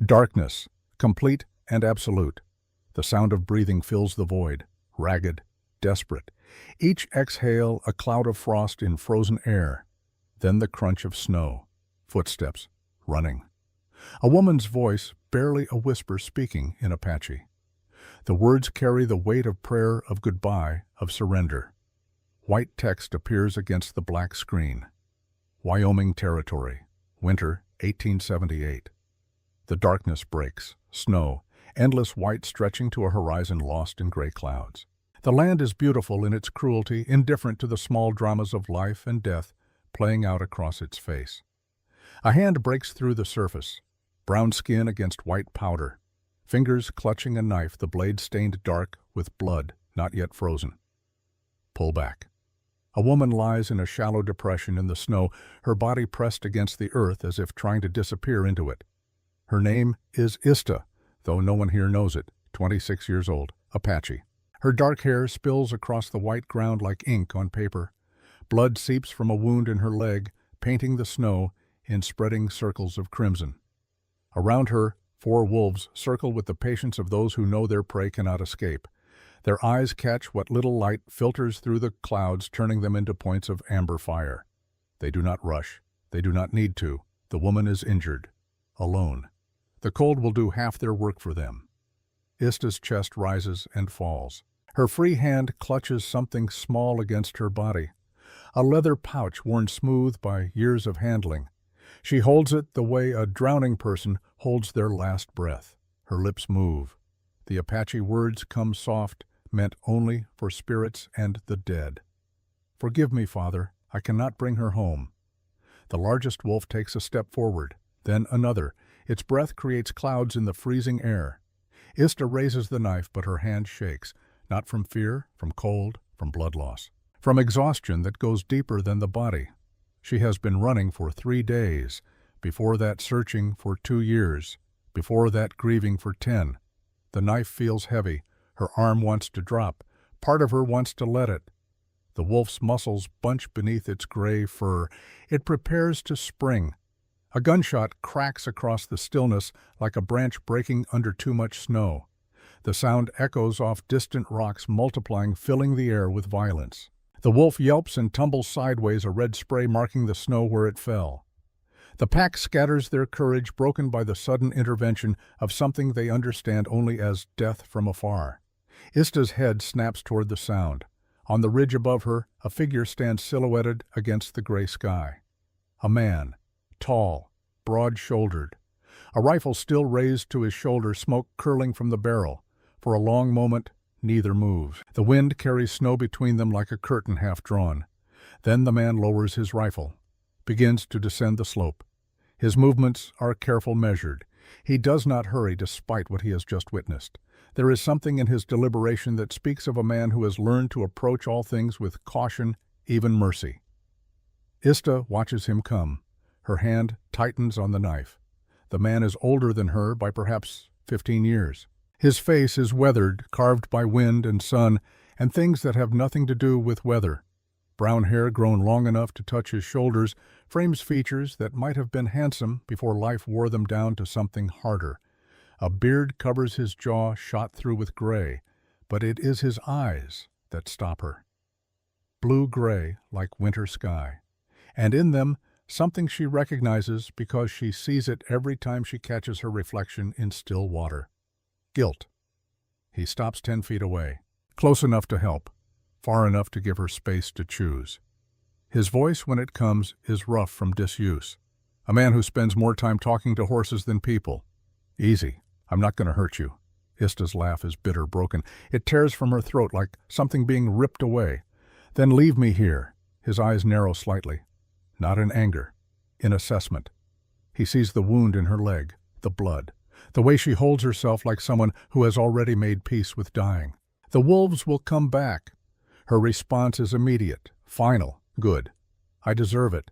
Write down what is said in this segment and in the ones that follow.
Darkness, complete and absolute. The sound of breathing fills the void, ragged, desperate. Each exhale a cloud of frost in frozen air. Then the crunch of snow. Footsteps, running. A woman's voice, barely a whisper, speaking in Apache. The words carry the weight of prayer, of goodbye, of surrender. White text appears against the black screen. Wyoming Territory, winter 1878. The darkness breaks, snow, endless white stretching to a horizon lost in gray clouds. The land is beautiful in its cruelty, indifferent to the small dramas of life and death playing out across its face. A hand breaks through the surface, brown skin against white powder, fingers clutching a knife, the blade stained dark with blood not yet frozen. Pull back. A woman lies in a shallow depression in the snow, her body pressed against the earth as if trying to disappear into it. Her name is Ista, though no one here knows it, 26 years old, Apache. Her dark hair spills across the white ground like ink on paper. Blood seeps from a wound in her leg, painting the snow in spreading circles of crimson. Around her, 4 wolves circle with the patience of those who know their prey cannot escape. Their eyes catch what little light filters through the clouds, turning them into points of amber fire. They do not rush. They do not need to. The woman is injured. Alone. The cold will do half their work for them. Ista's chest rises and falls. Her free hand clutches something small against her body. A leather pouch worn smooth by years of handling. She holds it the way a drowning person holds their last breath. Her lips move. The Apache words come soft, meant only for spirits and the dead. Forgive me, Father, I cannot bring her home. The largest wolf takes a step forward, then another. Its breath creates clouds in the freezing air. Ista raises the knife, but her hand shakes, not from fear, from cold, from blood loss, from exhaustion that goes deeper than the body. She has been running for 3 days, before that searching for 2 years, before that grieving for 10. The knife feels heavy. Her arm wants to drop. Part of her wants to let it. The wolf's muscles bunch beneath its gray fur. It prepares to spring. A gunshot cracks across the stillness like a branch breaking under too much snow. The sound echoes off distant rocks, multiplying, filling the air with violence. The wolf yelps and tumbles sideways, a red spray marking the snow where it fell. The pack scatters, their courage broken by the sudden intervention of something they understand only as death from afar. Ista's head snaps toward the sound. On the ridge above her, a figure stands silhouetted against the gray sky. A man, tall, broad-shouldered. A rifle still raised to his shoulder, smoke curling from the barrel. For a long moment, neither moves. The wind carries snow between them like a curtain half drawn. Then the man lowers his rifle, begins to descend the slope. His movements are careful, measured. He does not hurry despite what he has just witnessed. There is something in his deliberation that speaks of a man who has learned to approach all things with caution, even mercy. Ista watches him come. Her hand tightens on the knife. The man is older than her by perhaps 15 years. His face is weathered, carved by wind and sun, and things that have nothing to do with weather. Brown hair grown long enough to touch his shoulders frames features that might have been handsome before life wore them down to something harder. A beard covers his jaw, shot through with gray, but it is his eyes that stop her. Blue-gray like winter sky, and in them something she recognizes because she sees it every time she catches her reflection in still water. Guilt. He stops 10 feet away, close enough to help, far enough to give her space to choose. His voice, when it comes, is rough from disuse. A man who spends more time talking to horses than people. Easy. I'm not going to hurt you. Ista's laugh is bitter, broken. It tears from her throat like something being ripped away. Then leave me here. His eyes narrow slightly. Not in anger. In assessment. He sees the wound in her leg, the blood, the way she holds herself like someone who has already made peace with dying. The wolves will come back. Her response is immediate, final. Good. I deserve it.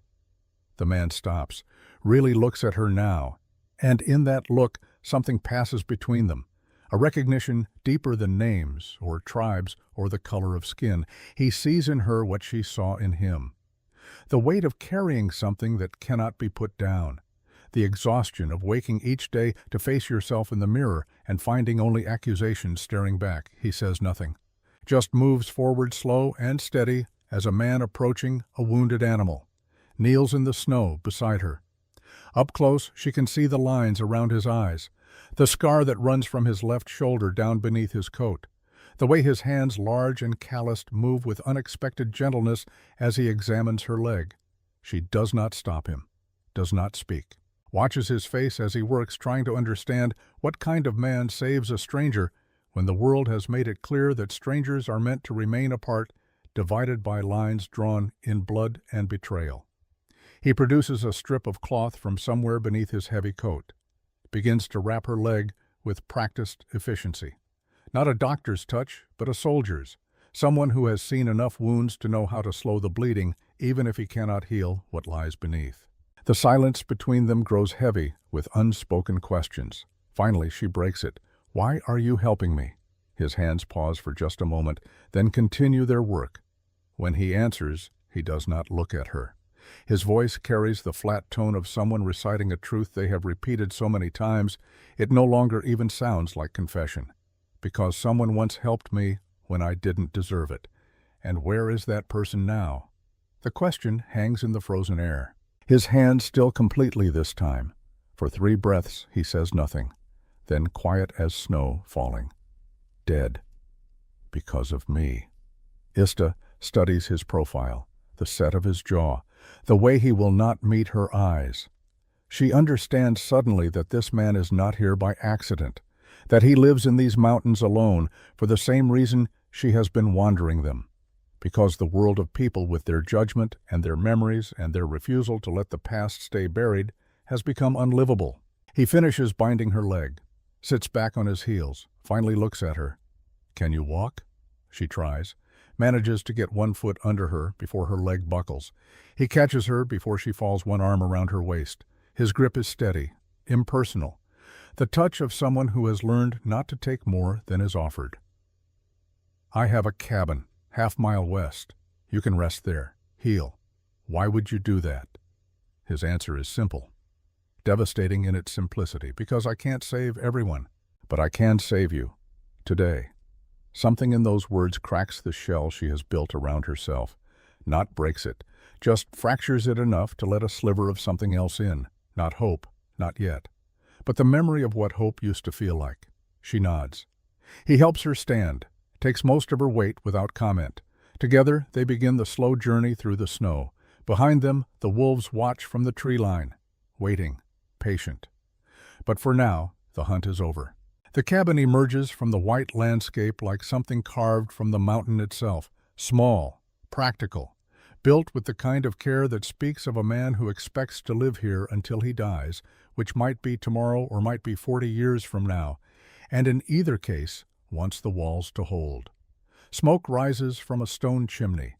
The man stops, really looks at her now, and in that look, something passes between them. A recognition deeper than names or tribes or the color of skin. He sees in her what she saw in him. The weight of carrying something that cannot be put down. the exhaustion of waking each day to face yourself in the mirror and finding only accusations staring back. He says nothing, just moves forward slow and steady as a man approaching a wounded animal, kneels in the snow beside her. Up close, she can see the lines around his eyes, the scar that runs from his left shoulder down beneath his coat, the way his hands, large and calloused, move with unexpected gentleness as he examines her leg. She does not stop him, does not speak, watches his face as he works, trying to understand what kind of man saves a stranger when the world has made it clear that strangers are meant to remain apart, divided by lines drawn in blood and betrayal. He produces a strip of cloth from somewhere beneath his heavy coat, begins to wrap her leg with practiced efficiency. Not a doctor's touch, but a soldier's, someone who has seen enough wounds to know how to slow the bleeding, even if he cannot heal what lies beneath. The silence between them grows heavy with unspoken questions. Finally, she breaks it. "Why are you helping me?" His hands pause for just a moment, then continue their work. When he answers, he does not look at her. His voice carries the flat tone of someone reciting a truth they have repeated so many times, it no longer even sounds like confession. "Because someone once helped me when I didn't deserve it. And where is that person now?" The question hangs in the frozen air. His hand still completely this time. For 3 breaths he says nothing, then quiet as snow falling. "Dead. Because of me." Ista studies his profile, the set of his jaw, the way he will not meet her eyes. She understands suddenly that this man is not here by accident, that he lives in these mountains alone for the same reason she has been wandering them, because the world of people with their judgment and their memories and their refusal to let the past stay buried has become unlivable. He finishes binding her leg, sits back on his heels, finally looks at her. "Can you walk?" She tries, manages to get one foot under her before her leg buckles. He catches her before she falls, one arm around her waist. His grip is steady, impersonal, the touch of someone who has learned not to take more than is offered. "I have a cabin, half-mile west. You can rest there, heal. Why would you do that?" His answer is simple, devastating in its simplicity, "Because I can't save everyone, but I can save you, today." Something in those words cracks the shell she has built around herself, not breaks it, just fractures it enough to let a sliver of something else in, not hope, not yet, but the memory of what hope used to feel like. She nods. He helps her stand, takes most of her weight without comment. Together they begin the slow journey through the snow. Behind them, the wolves watch from the tree line, waiting, patient. But for now, the hunt is over. The cabin emerges from the white landscape like something carved from the mountain itself, small, practical, built with the kind of care that speaks of a man who expects to live here until he dies, which might be tomorrow or might be 40 years from now, and in either case wants the walls to hold. Smoke rises from a stone chimney.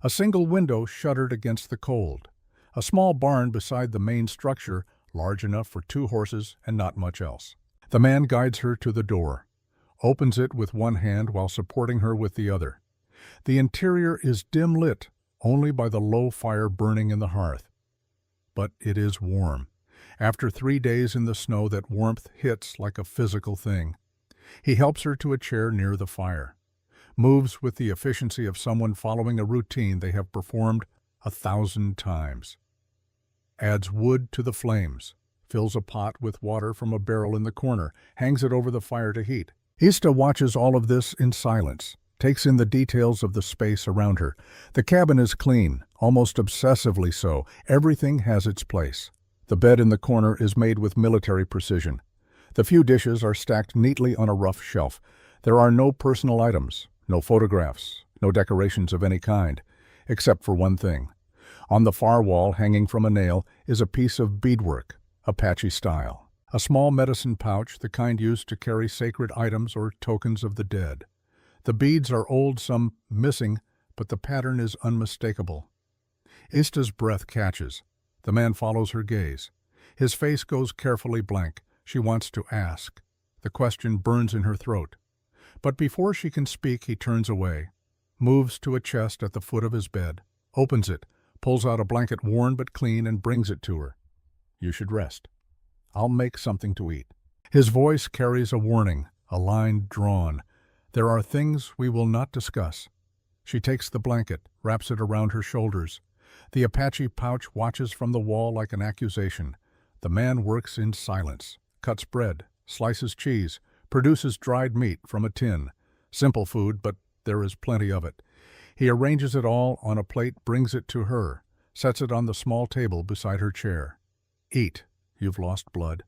A single window shuttered against the cold. A small barn beside the main structure, large enough for 2 horses and not much else. The man guides her to the door, opens it with one hand while supporting her with the other. The interior is dim lit only by the low fire burning in the hearth. But it is warm. After 3 days in the snow, that warmth hits like a physical thing. He helps her to a chair near the fire, moves with the efficiency of someone following a routine they have performed 1,000 times. Adds wood to the flames, fills a pot with water from a barrel in the corner, hangs it over the fire to heat. Ista watches all of this in silence, takes in the details of the space around her. The cabin is clean, almost obsessively so. Everything has its place. The bed in the corner is made with military precision. The few dishes are stacked neatly on a rough shelf. There are no personal items, no photographs, no decorations of any kind, except for one thing. On the far wall, hanging from a nail, is a piece of beadwork, Apache style. A small medicine pouch, the kind used to carry sacred items or tokens of the dead. The beads are old, some missing, but the pattern is unmistakable. Ista's breath catches. The man follows her gaze. His face goes carefully blank. She wants to ask. The question burns in her throat. But before she can speak, he turns away, moves to a chest at the foot of his bed, opens it, pulls out a blanket worn but clean, and brings it to her. "You should rest." I'll make something to eat." His voice carries a warning, a line drawn. There are things we will not discuss. She takes the blanket, wraps it around her shoulders. The Apache pouch watches from the wall like an accusation. The man works in silence, cuts bread, slices cheese, produces dried meat from a tin. Simple food, but there is plenty of it. He arranges it all on a plate, brings it to her, sets it on the small table beside her chair. "Eat, you've lost blood."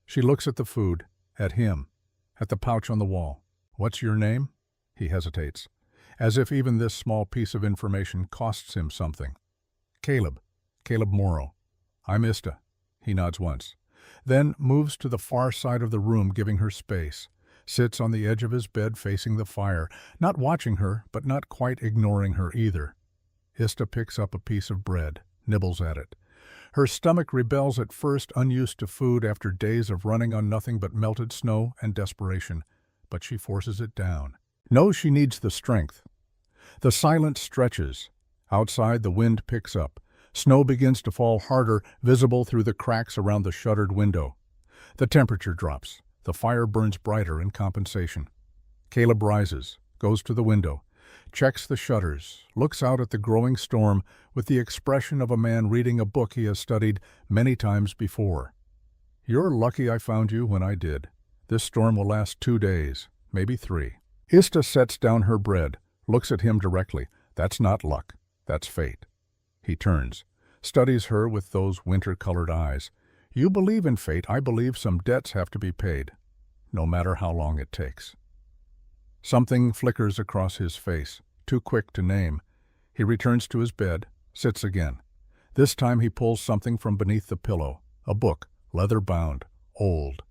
She looks at the food, at him, at the pouch on the wall. "What's your name?" He hesitates, as if even this small piece of information costs him something. "Caleb. Caleb Morrow." "I'm Ista." He nods once, then moves to the far side of the room, giving her space. Sits on the edge of his bed facing the fire, not watching her, but not quite ignoring her either. Ista picks up a piece of bread, nibbles at it. Her stomach rebels at first, unused to food after days of running on nothing but melted snow and desperation, but she forces it down. Knows she needs the strength. The silence stretches. Outside, the wind picks up. Snow begins to fall harder, visible through the cracks around the shuttered window. The temperature drops. The fire burns brighter in compensation. Caleb rises, goes to the window, checks the shutters, looks out at the growing storm with the expression of a man reading a book he has studied many times before. "You're lucky I found you when I did. This storm will last 2 days, maybe 3. Ista sets down her bread, looks at him directly. "That's not luck. That's fate." He turns, studies her with those winter-colored eyes. "You believe in fate. I believe some debts have to be paid, no matter how long it takes." Something flickers across his face, too quick to name. He returns to his bed, sits again. This time he pulls something from beneath the pillow, a book, leather-bound, old.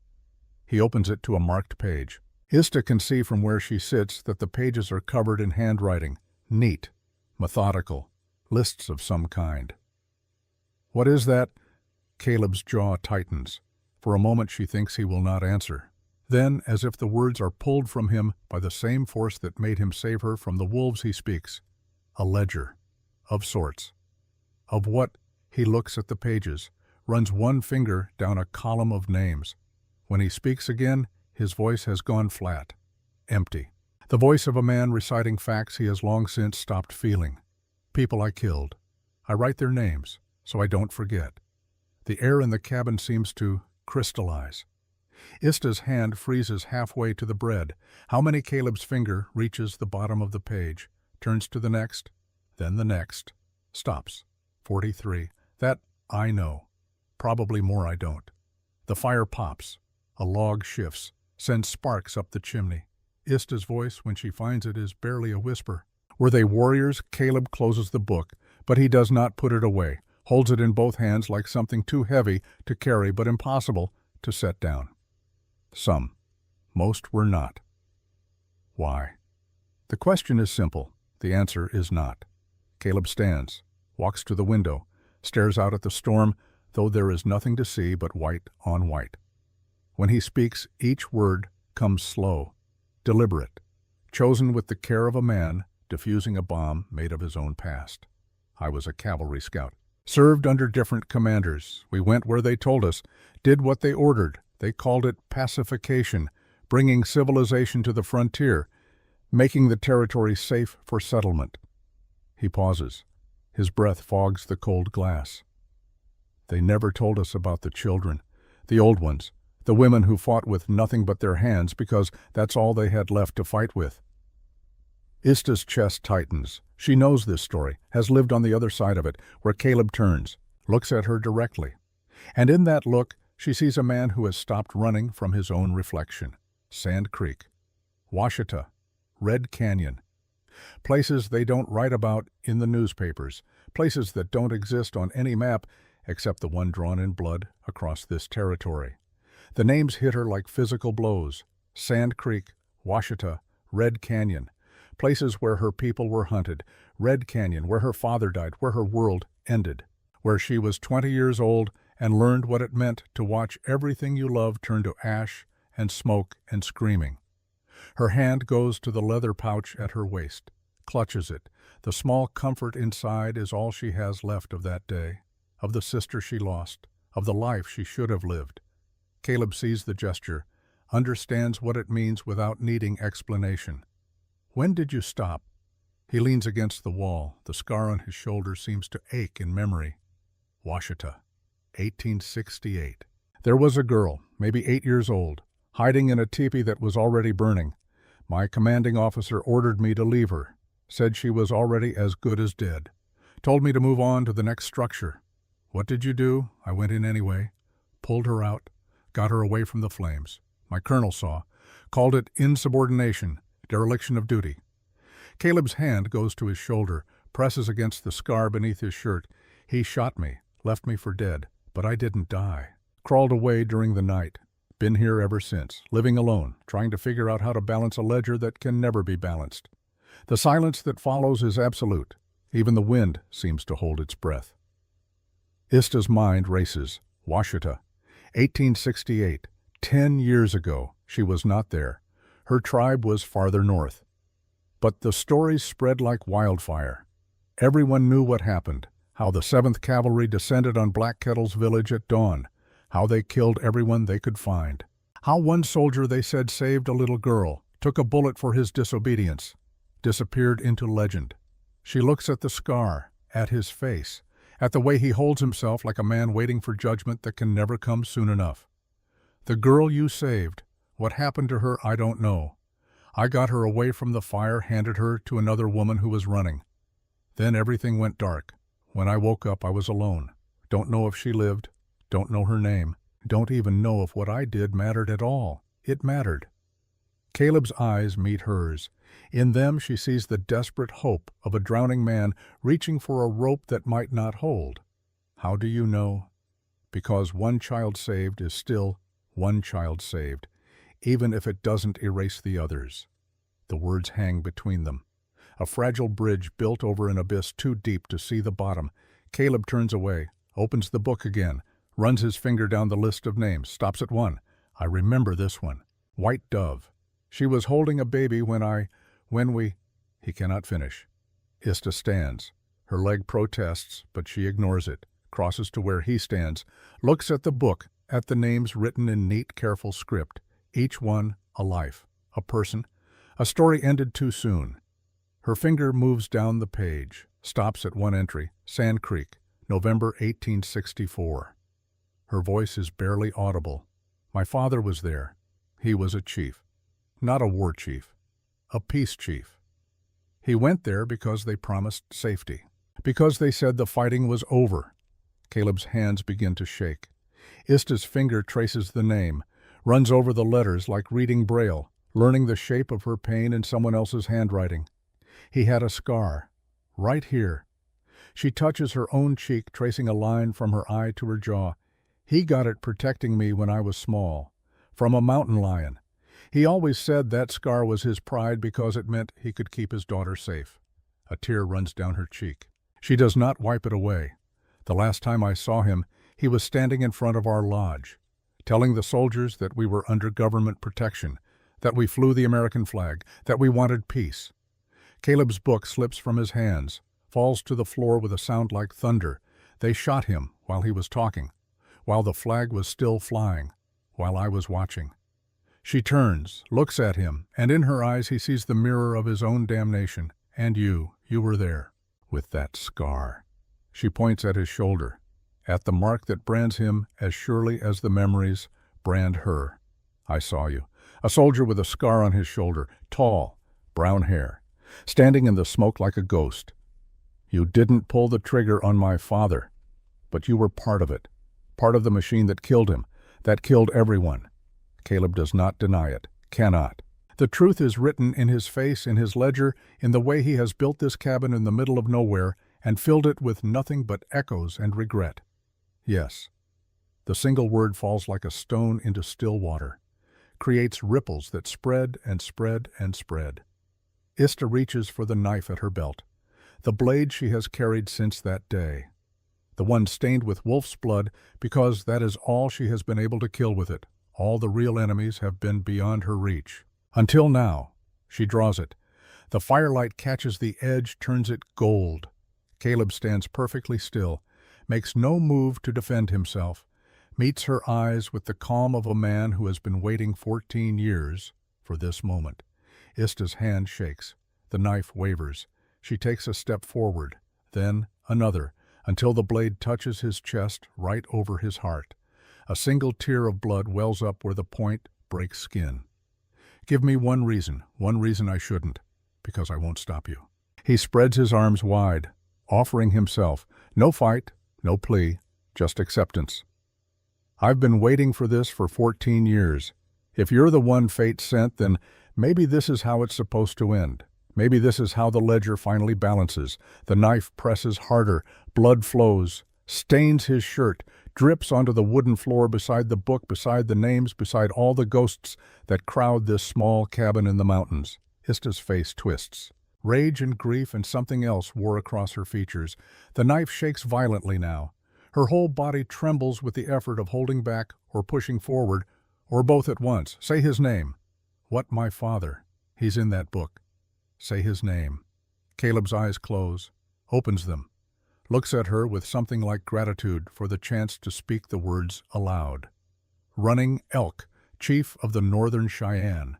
He opens it to a marked page. Ista can see from where she sits that the pages are covered in handwriting, neat, methodical, lists of some kind. "What is that?" Caleb's jaw tightens. For a moment she thinks he will not answer. Then, as if the words are pulled from him by the same force that made him save her from the wolves, he speaks. "A ledger. Of sorts." Of what? He looks at the pages, runs one finger down a column of names. When he speaks again, his voice has gone flat, empty. The voice of a man reciting facts he has long since stopped feeling. "People I killed. I write their names, so I don't forget." The air in the cabin seems to crystallize. Ista's hand freezes halfway to the bread. How many? Caleb's finger reaches the bottom of the page, turns to the next, then the next, stops. 43. That I know. Probably more I don't. The fire pops. A log shifts, sends sparks up the chimney. Ista's voice, when she finds it, is barely a whisper. "Were they warriors?" Caleb closes the book, but he does not put it away, holds it in both hands like something too heavy to carry but impossible to set down. "Some. Most were not." Why? The question is simple. The answer is not. Caleb stands, walks to the window, stares out at the storm, though there is nothing to see but white on white. When he speaks, each word comes slow, deliberate, chosen with the care of a man defusing a bomb made of his own past. "I was a cavalry scout. Served under different commanders. We went where they told us, did what they ordered. They called it pacification, bringing civilization to the frontier, making the territory safe for settlement." He pauses. His breath fogs the cold glass. "They never told us about the children, the old ones, the women who fought with nothing but their hands because that's all they had left to fight with." Ista's chest tightens. She knows this story, has lived on the other side of it, where Caleb turns, looks at her directly. And in that look, she sees a man who has stopped running from his own reflection. Sand Creek, Washita, Red Canyon. Places they don't write about in the newspapers, places that don't exist on any map except the one drawn in blood across this territory. The names hit her like physical blows. Sand Creek, Washita, Red Canyon. Places where her people were hunted. Red Canyon, where her father died, where her world ended. Where she was 20 years old and learned what it meant to watch everything you love turn to ash and smoke and screaming. Her hand goes to the leather pouch at her waist, clutches it. The small comfort inside is all she has left of that day, of the sister she lost, of the life she should have lived. Caleb sees the gesture, understands what it means without needing explanation. When did you stop? He leans against the wall. The scar on his shoulder seems to ache in memory. Washita, 1868. There was a girl, maybe 8 years old, hiding in a teepee that was already burning. My commanding officer ordered me to leave her, said she was already as good as dead, told me to move on to the next structure. What did you do? I went in anyway, pulled her out, got her away from the flames. My colonel saw, called it insubordination, dereliction of duty. Caleb's hand goes to his shoulder, presses against the scar beneath his shirt. He shot me, left me for dead, but I didn't die. Crawled away during the night. Been here ever since, living alone, trying to figure out how to balance a ledger that can never be balanced. The silence that follows is absolute. Even the wind seems to hold its breath. Ista's mind races. Washita, 1868. 10 years ago, she was not there. Her tribe was farther north. But the stories spread like wildfire. Everyone knew what happened, how the 7th Cavalry descended on Black Kettle's village at dawn, how they killed everyone they could find, how one soldier they said saved a little girl, took a bullet for his disobedience, disappeared into legend. She looks at the scar, at his face, at the way he holds himself like a man waiting for judgment that can never come soon enough. The girl you saved, what happened to her I don't know. I got her away from the fire, handed her to another woman who was running. Then everything went dark. When I woke up, I was alone. Don't know if she lived, don't know her name, don't even know if what I did mattered at all. It mattered. Caleb's eyes meet hers. In them she sees the desperate hope of a drowning man reaching for a rope that might not hold. How do you know? Because one child saved is still one child saved, even if it doesn't erase the others. The words hang between them. A fragile bridge built over an abyss too deep to see the bottom. Caleb turns away, opens the book again, runs his finger down the list of names, stops at one. I remember this one. White Dove. She was holding a baby when we... He cannot finish. Ista stands. Her leg protests, but she ignores it, crosses to where he stands, looks at the book, at the names written in neat, careful script. Each one a life, a person. A story ended too soon. Her finger moves down the page, stops at one entry, Sand Creek, November 1864. Her voice is barely audible. My father was there. He was a chief. Not a war chief. A peace chief. He went there because they promised safety. Because they said the fighting was over. Caleb's hands begin to shake. Ista's finger traces the name, runs over the letters like reading Braille, learning the shape of her pain in someone else's handwriting. He had a scar, right here. She touches her own cheek, tracing a line from her eye to her jaw. He got it protecting me when I was small, from a mountain lion. He always said that scar was his pride because it meant he could keep his daughter safe. A tear runs down her cheek. She does not wipe it away. The last time I saw him, he was standing in front of our lodge, telling the soldiers that we were under government protection, that we flew the American flag, that we wanted peace. Caleb's book slips from his hands, falls to the floor with a sound like thunder. They shot him while he was talking, while the flag was still flying, while I was watching. She turns, looks at him, and in her eyes he sees the mirror of his own damnation. And you were there, with that scar. She points at his shoulder, at the mark that brands him as surely as the memories brand her. I saw you, a soldier with a scar on his shoulder, tall, brown hair, standing in the smoke like a ghost. You didn't pull the trigger on my father, but you were part of it, part of the machine that killed him, that killed everyone. Caleb does not deny it, cannot. The truth is written in his face, in his ledger, in the way he has built this cabin in the middle of nowhere and filled it with nothing but echoes and regret. Yes, the single word falls like a stone into still water, creates ripples that spread and spread and spread. Ista reaches for the knife at her belt, the blade she has carried since that day, the one stained with wolf's blood because that is all she has been able to kill with it. All the real enemies have been beyond her reach. Until now, she draws it. The firelight catches the edge, turns it gold. Caleb stands perfectly still, makes no move to defend himself, meets her eyes with the calm of a man who has been waiting 14 years for this moment. Ista's hand shakes. The knife wavers. She takes a step forward, then another, until the blade touches his chest right over his heart. A single tear of blood wells up where the point breaks skin. Give me one reason I shouldn't, because I won't stop you. He spreads his arms wide, offering himself. No fight, no plea, just acceptance. I've been waiting for this for 14 years. If you're the one fate sent, then maybe this is how it's supposed to end. Maybe this is how the ledger finally balances. The knife presses harder, blood flows, stains his shirt, drips onto the wooden floor beside the book, beside the names, beside all the ghosts that crowd this small cabin in the mountains. Ista's face twists. Rage and grief and something else wore across her features. The knife shakes violently now. Her whole body trembles with the effort of holding back or pushing forward, or both at once. Say his name. What, my father? He's in that book. Say his name. Caleb's eyes close, opens them, looks at her with something like gratitude for the chance to speak the words aloud. Running Elk, chief of the Northern Cheyenne.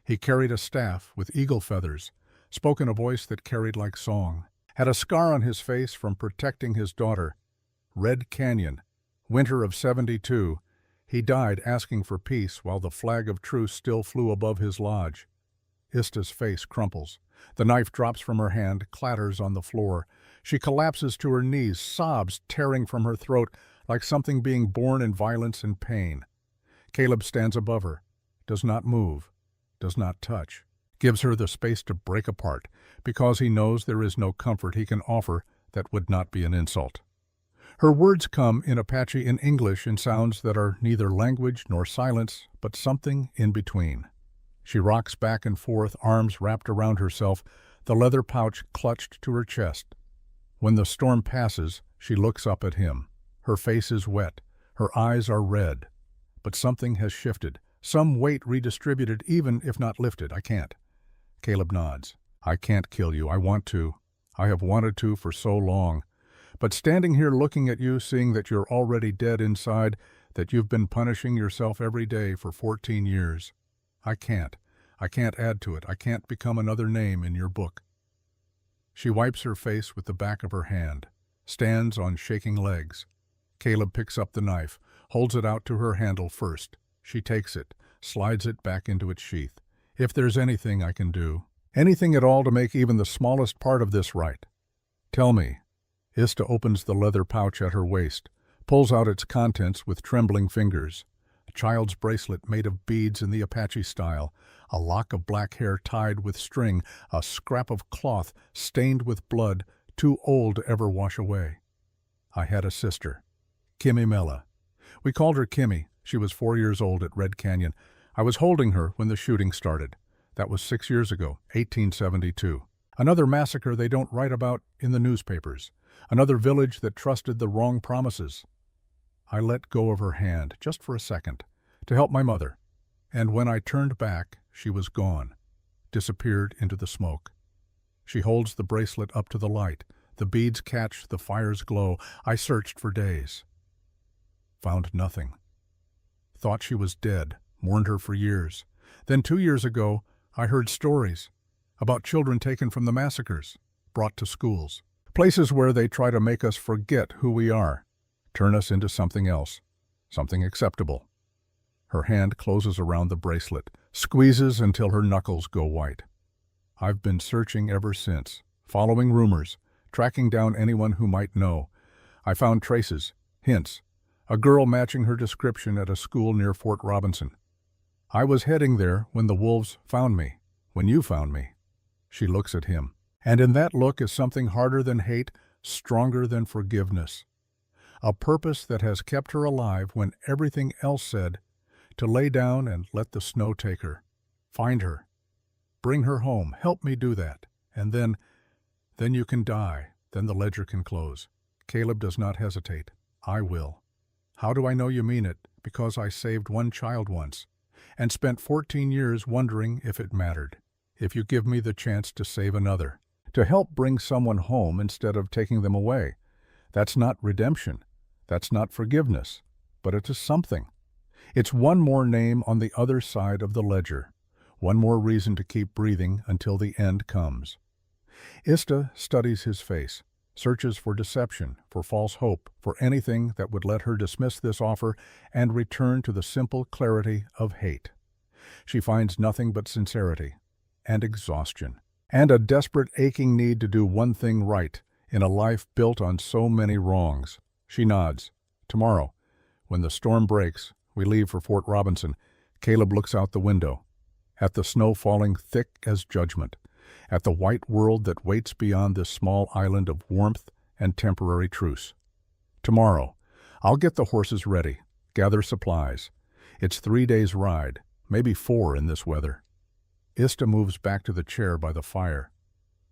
He carried a staff with eagle feathers, spoke in a voice that carried like song, had a scar on his face from protecting his daughter. Red Canyon, winter of '72, he died asking for peace while the flag of truce still flew above his lodge. Ista's face crumples. The knife drops from her hand, clatters on the floor. She collapses to her knees, sobs tearing from her throat like something being born in violence and pain. Caleb stands above her, does not move, does not touch, gives her the space to break apart, because he knows there is no comfort he can offer that would not be an insult. Her words come in Apache and English in sounds that are neither language nor silence, but something in between. She rocks back and forth, arms wrapped around herself, the leather pouch clutched to her chest. When the storm passes, she looks up at him. Her face is wet, her eyes are red. But something has shifted, some weight redistributed, even if not lifted. I can't. Caleb nods. I can't kill you. I want to. I have wanted to for so long. But standing here looking at you, seeing that you're already dead inside, that you've been punishing yourself every day for 14 years, I can't. I can't add to it. I can't become another name in your book. She wipes her face with the back of her hand, stands on shaking legs. Caleb picks up the knife, holds it out to her handle first. She takes it, slides it back into its sheath. If there's anything I can do, anything at all to make even the smallest part of this right, tell me. Ista opens the leather pouch at her waist, pulls out its contents with trembling fingers. A child's bracelet made of beads in the Apache style, a lock of black hair tied with string, a scrap of cloth stained with blood, too old to ever wash away. I had a sister, Kimmy Mella. We called her Kimmy. She was 4 years old at Red Canyon. I was holding her when the shooting started. That was 6 years ago, 1872. Another massacre they don't write about in the newspapers. Another village that trusted the wrong promises. I let go of her hand, just for a second, to help my mother. And when I turned back, she was gone, disappeared into the smoke. She holds the bracelet up to the light. The beads catch the fire's glow. I searched for days. Found nothing. Thought she was dead, mourned her for years. Then 2 years ago, I heard stories about children taken from the massacres, brought to schools. Places where they try to make us forget who we are, turn us into something else, something acceptable. Her hand closes around the bracelet, squeezes until her knuckles go white. I've been searching ever since, following rumors, tracking down anyone who might know. I found traces, hints, a girl matching her description at a school near Fort Robinson. I was heading there when the wolves found me, when you found me. She looks at him, and in that look is something harder than hate, stronger than forgiveness. A purpose that has kept her alive when everything else said, to lay down and let the snow take her. Find her. Bring her home. Help me do that. And then you can die. Then the ledger can close. Caleb does not hesitate. I will. How do I know you mean it? Because I saved one child once, and spent 14 years wondering if it mattered. If you give me the chance to save another, to help bring someone home instead of taking them away, that's not redemption. That's not forgiveness. but it is something. It's one more name on the other side of the ledger, one more reason to keep breathing until the end comes. Ista studies his face, searches for deception, for false hope, for anything that would let her dismiss this offer and return to the simple clarity of hate. She finds nothing but sincerity and exhaustion, and a desperate aching need to do one thing right in a life built on so many wrongs. She nods. Tomorrow, when the storm breaks, we leave for Fort Robinson. Caleb looks out the window, at the snow falling thick as judgment, at the white world that waits beyond this small island of warmth and temporary truce. Tomorrow, I'll get the horses ready, gather supplies. It's 3 days' ride, maybe 4 in this weather. Ista moves back to the chair by the fire,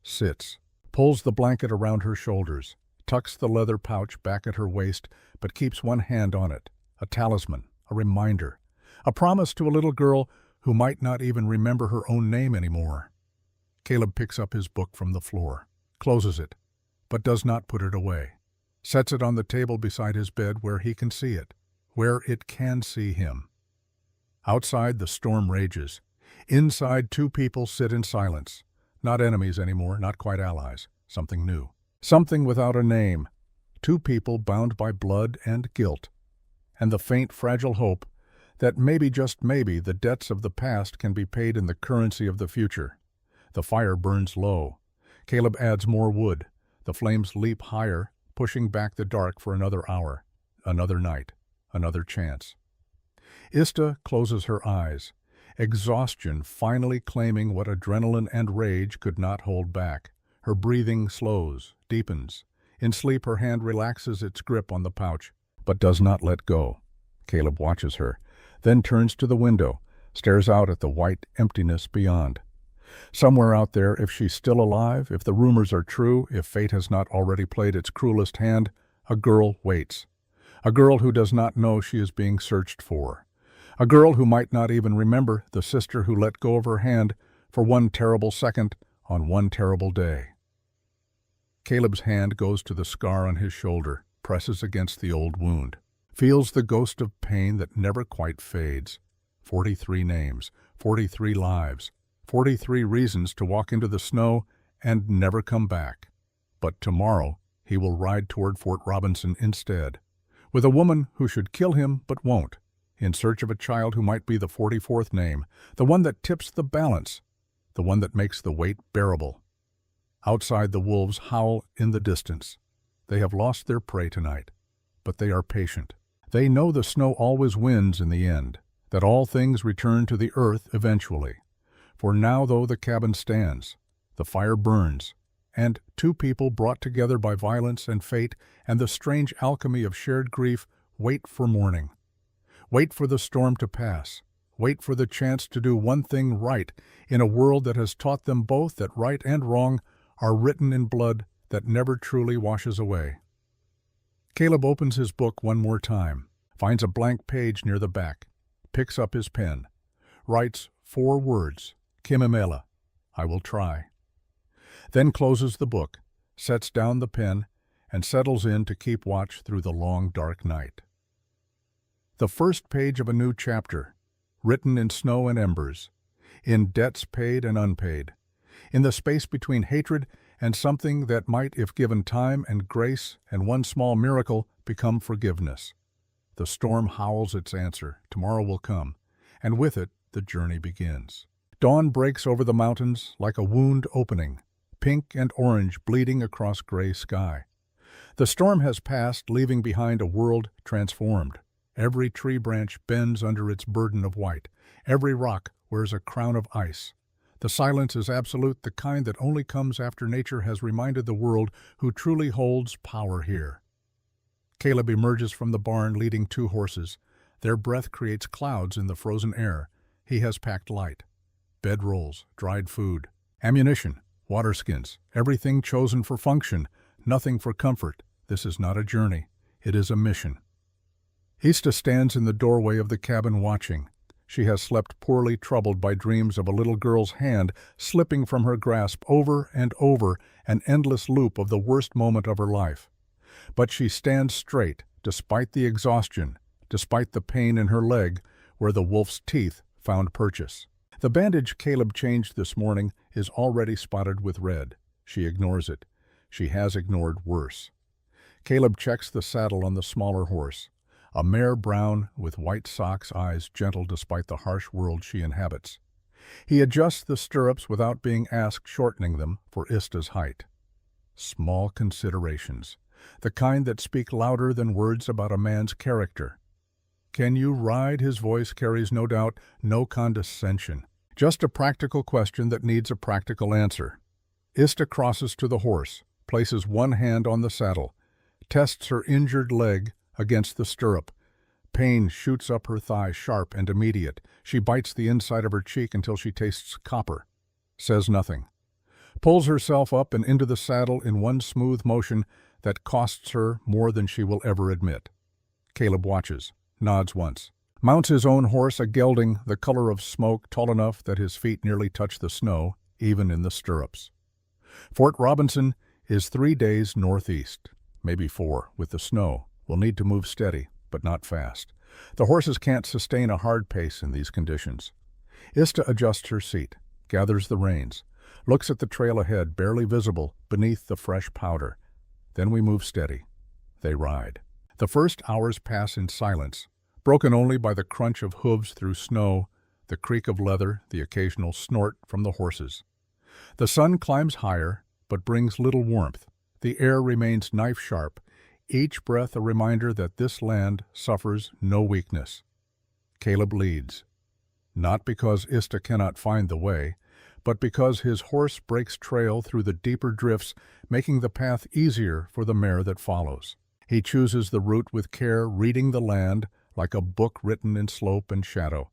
sits, pulls the blanket around her shoulders, tucks the leather pouch back at her waist, but keeps one hand on it, a talisman, a reminder, a promise to a little girl who might not even remember her own name anymore. Caleb picks up his book from the floor, closes it, but does not put it away, sets it on the table beside his bed where he can see it, where it can see him. Outside, the storm rages. Inside, 2 people sit in silence. Not enemies anymore, not quite allies. Something new. Something without a name. 2 people bound by blood and guilt. And the faint, fragile hope that maybe, just maybe, the debts of the past can be paid in the currency of the future. The fire burns low. Caleb adds more wood. The flames leap higher, pushing back the dark for another hour, another night, another chance. Ista closes her eyes, exhaustion finally claiming what adrenaline and rage could not hold back. Her breathing slows, deepens. In sleep, her hand relaxes its grip on the pouch, but does not let go. Caleb watches her, then turns to the window, stares out at the white emptiness beyond. Somewhere out there, if she's still alive, if the rumors are true, if fate has not already played its cruelest hand, a girl waits. A girl who does not know she is being searched for. A girl who might not even remember the sister who let go of her hand for one terrible second on one terrible day. Caleb's hand goes to the scar on his shoulder, presses against the old wound, feels the ghost of pain that never quite fades. 43 names, 43 lives, 43 reasons to walk into the snow and never come back. But tomorrow he will ride toward Fort Robinson instead, with a woman who should kill him but won't, in search of a child who might be the 44th name, the one that tips the balance, the one that makes the weight bearable. Outside, the wolves howl in the distance. They have lost their prey tonight, but they are patient. They know the snow always wins in the end, that all things return to the earth eventually. For now, though the cabin stands, the fire burns, and 2 people brought together by violence and fate and the strange alchemy of shared grief wait for morning. Wait for the storm to pass. Wait for the chance to do one thing right in a world that has taught them both that right and wrong are written in blood that never truly washes away. Caleb opens his book one more time, finds a blank page near the back, picks up his pen, writes 4 words, Kimimela, I will try. Then closes the book, sets down the pen, and settles in to keep watch through the long, dark night. The first page of a new chapter, written in snow and embers, in debts paid and unpaid, in the space between hatred and something that might, if given time and grace and one small miracle, become forgiveness. The storm howls its answer, tomorrow will come, and with it the journey begins. Dawn breaks over the mountains like a wound opening, pink and orange bleeding across gray sky. The storm has passed, leaving behind a world transformed. Every tree branch bends under its burden of white. Every rock wears a crown of ice. The silence is absolute, the kind that only comes after nature has reminded the world who truly holds power here. Caleb emerges from the barn leading 2 horses. Their breath creates clouds in the frozen air. He has packed light. Bedrolls, dried food, ammunition, water skins, everything chosen for function, nothing for comfort. This is not a journey. It is a mission. Ista stands in the doorway of the cabin watching. She has slept poorly, troubled by dreams of a little girl's hand slipping from her grasp over and over, an endless loop of the worst moment of her life. But she stands straight, despite the exhaustion, despite the pain in her leg where the wolf's teeth found purchase. The bandage Caleb changed this morning is already spotted with red. She ignores it. She has ignored worse. Caleb checks the saddle on the smaller horse, a mare brown with white socks, eyes gentle despite the harsh world she inhabits. He adjusts the stirrups without being asked, shortening them for Ista's height. Small considerations, the kind that speak louder than words about a man's character. "Can you ride?" His voice carries no doubt, no condescension. Just a practical question that needs a practical answer. Ista crosses to the horse, places one hand on the saddle, tests her injured leg against the stirrup. Pain shoots up her thigh, sharp and immediate. She bites the inside of her cheek until she tastes copper. Says nothing. Pulls herself up and into the saddle in one smooth motion that costs her more than she will ever admit. Caleb watches, nods once. Mounts his own horse, a gelding the color of smoke, tall enough that his feet nearly touch the snow, even in the stirrups. Fort Robinson is 3 days northeast, maybe 4, with the snow. We'll need to move steady, but not fast. The horses can't sustain a hard pace in these conditions. Ista adjusts her seat, gathers the reins, looks at the trail ahead, barely visible beneath the fresh powder. Then we move steady. They ride. The first hours pass in silence, broken only by the crunch of hooves through snow, the creak of leather, the occasional snort from the horses. The sun climbs higher, but brings little warmth. The air remains knife-sharp, each breath a reminder that this land suffers no weakness. Caleb leads, not because Ista cannot find the way, but because his horse breaks trail through the deeper drifts, making the path easier for the mare that follows. He chooses the route with care, reading the land like a book written in slope and shadow,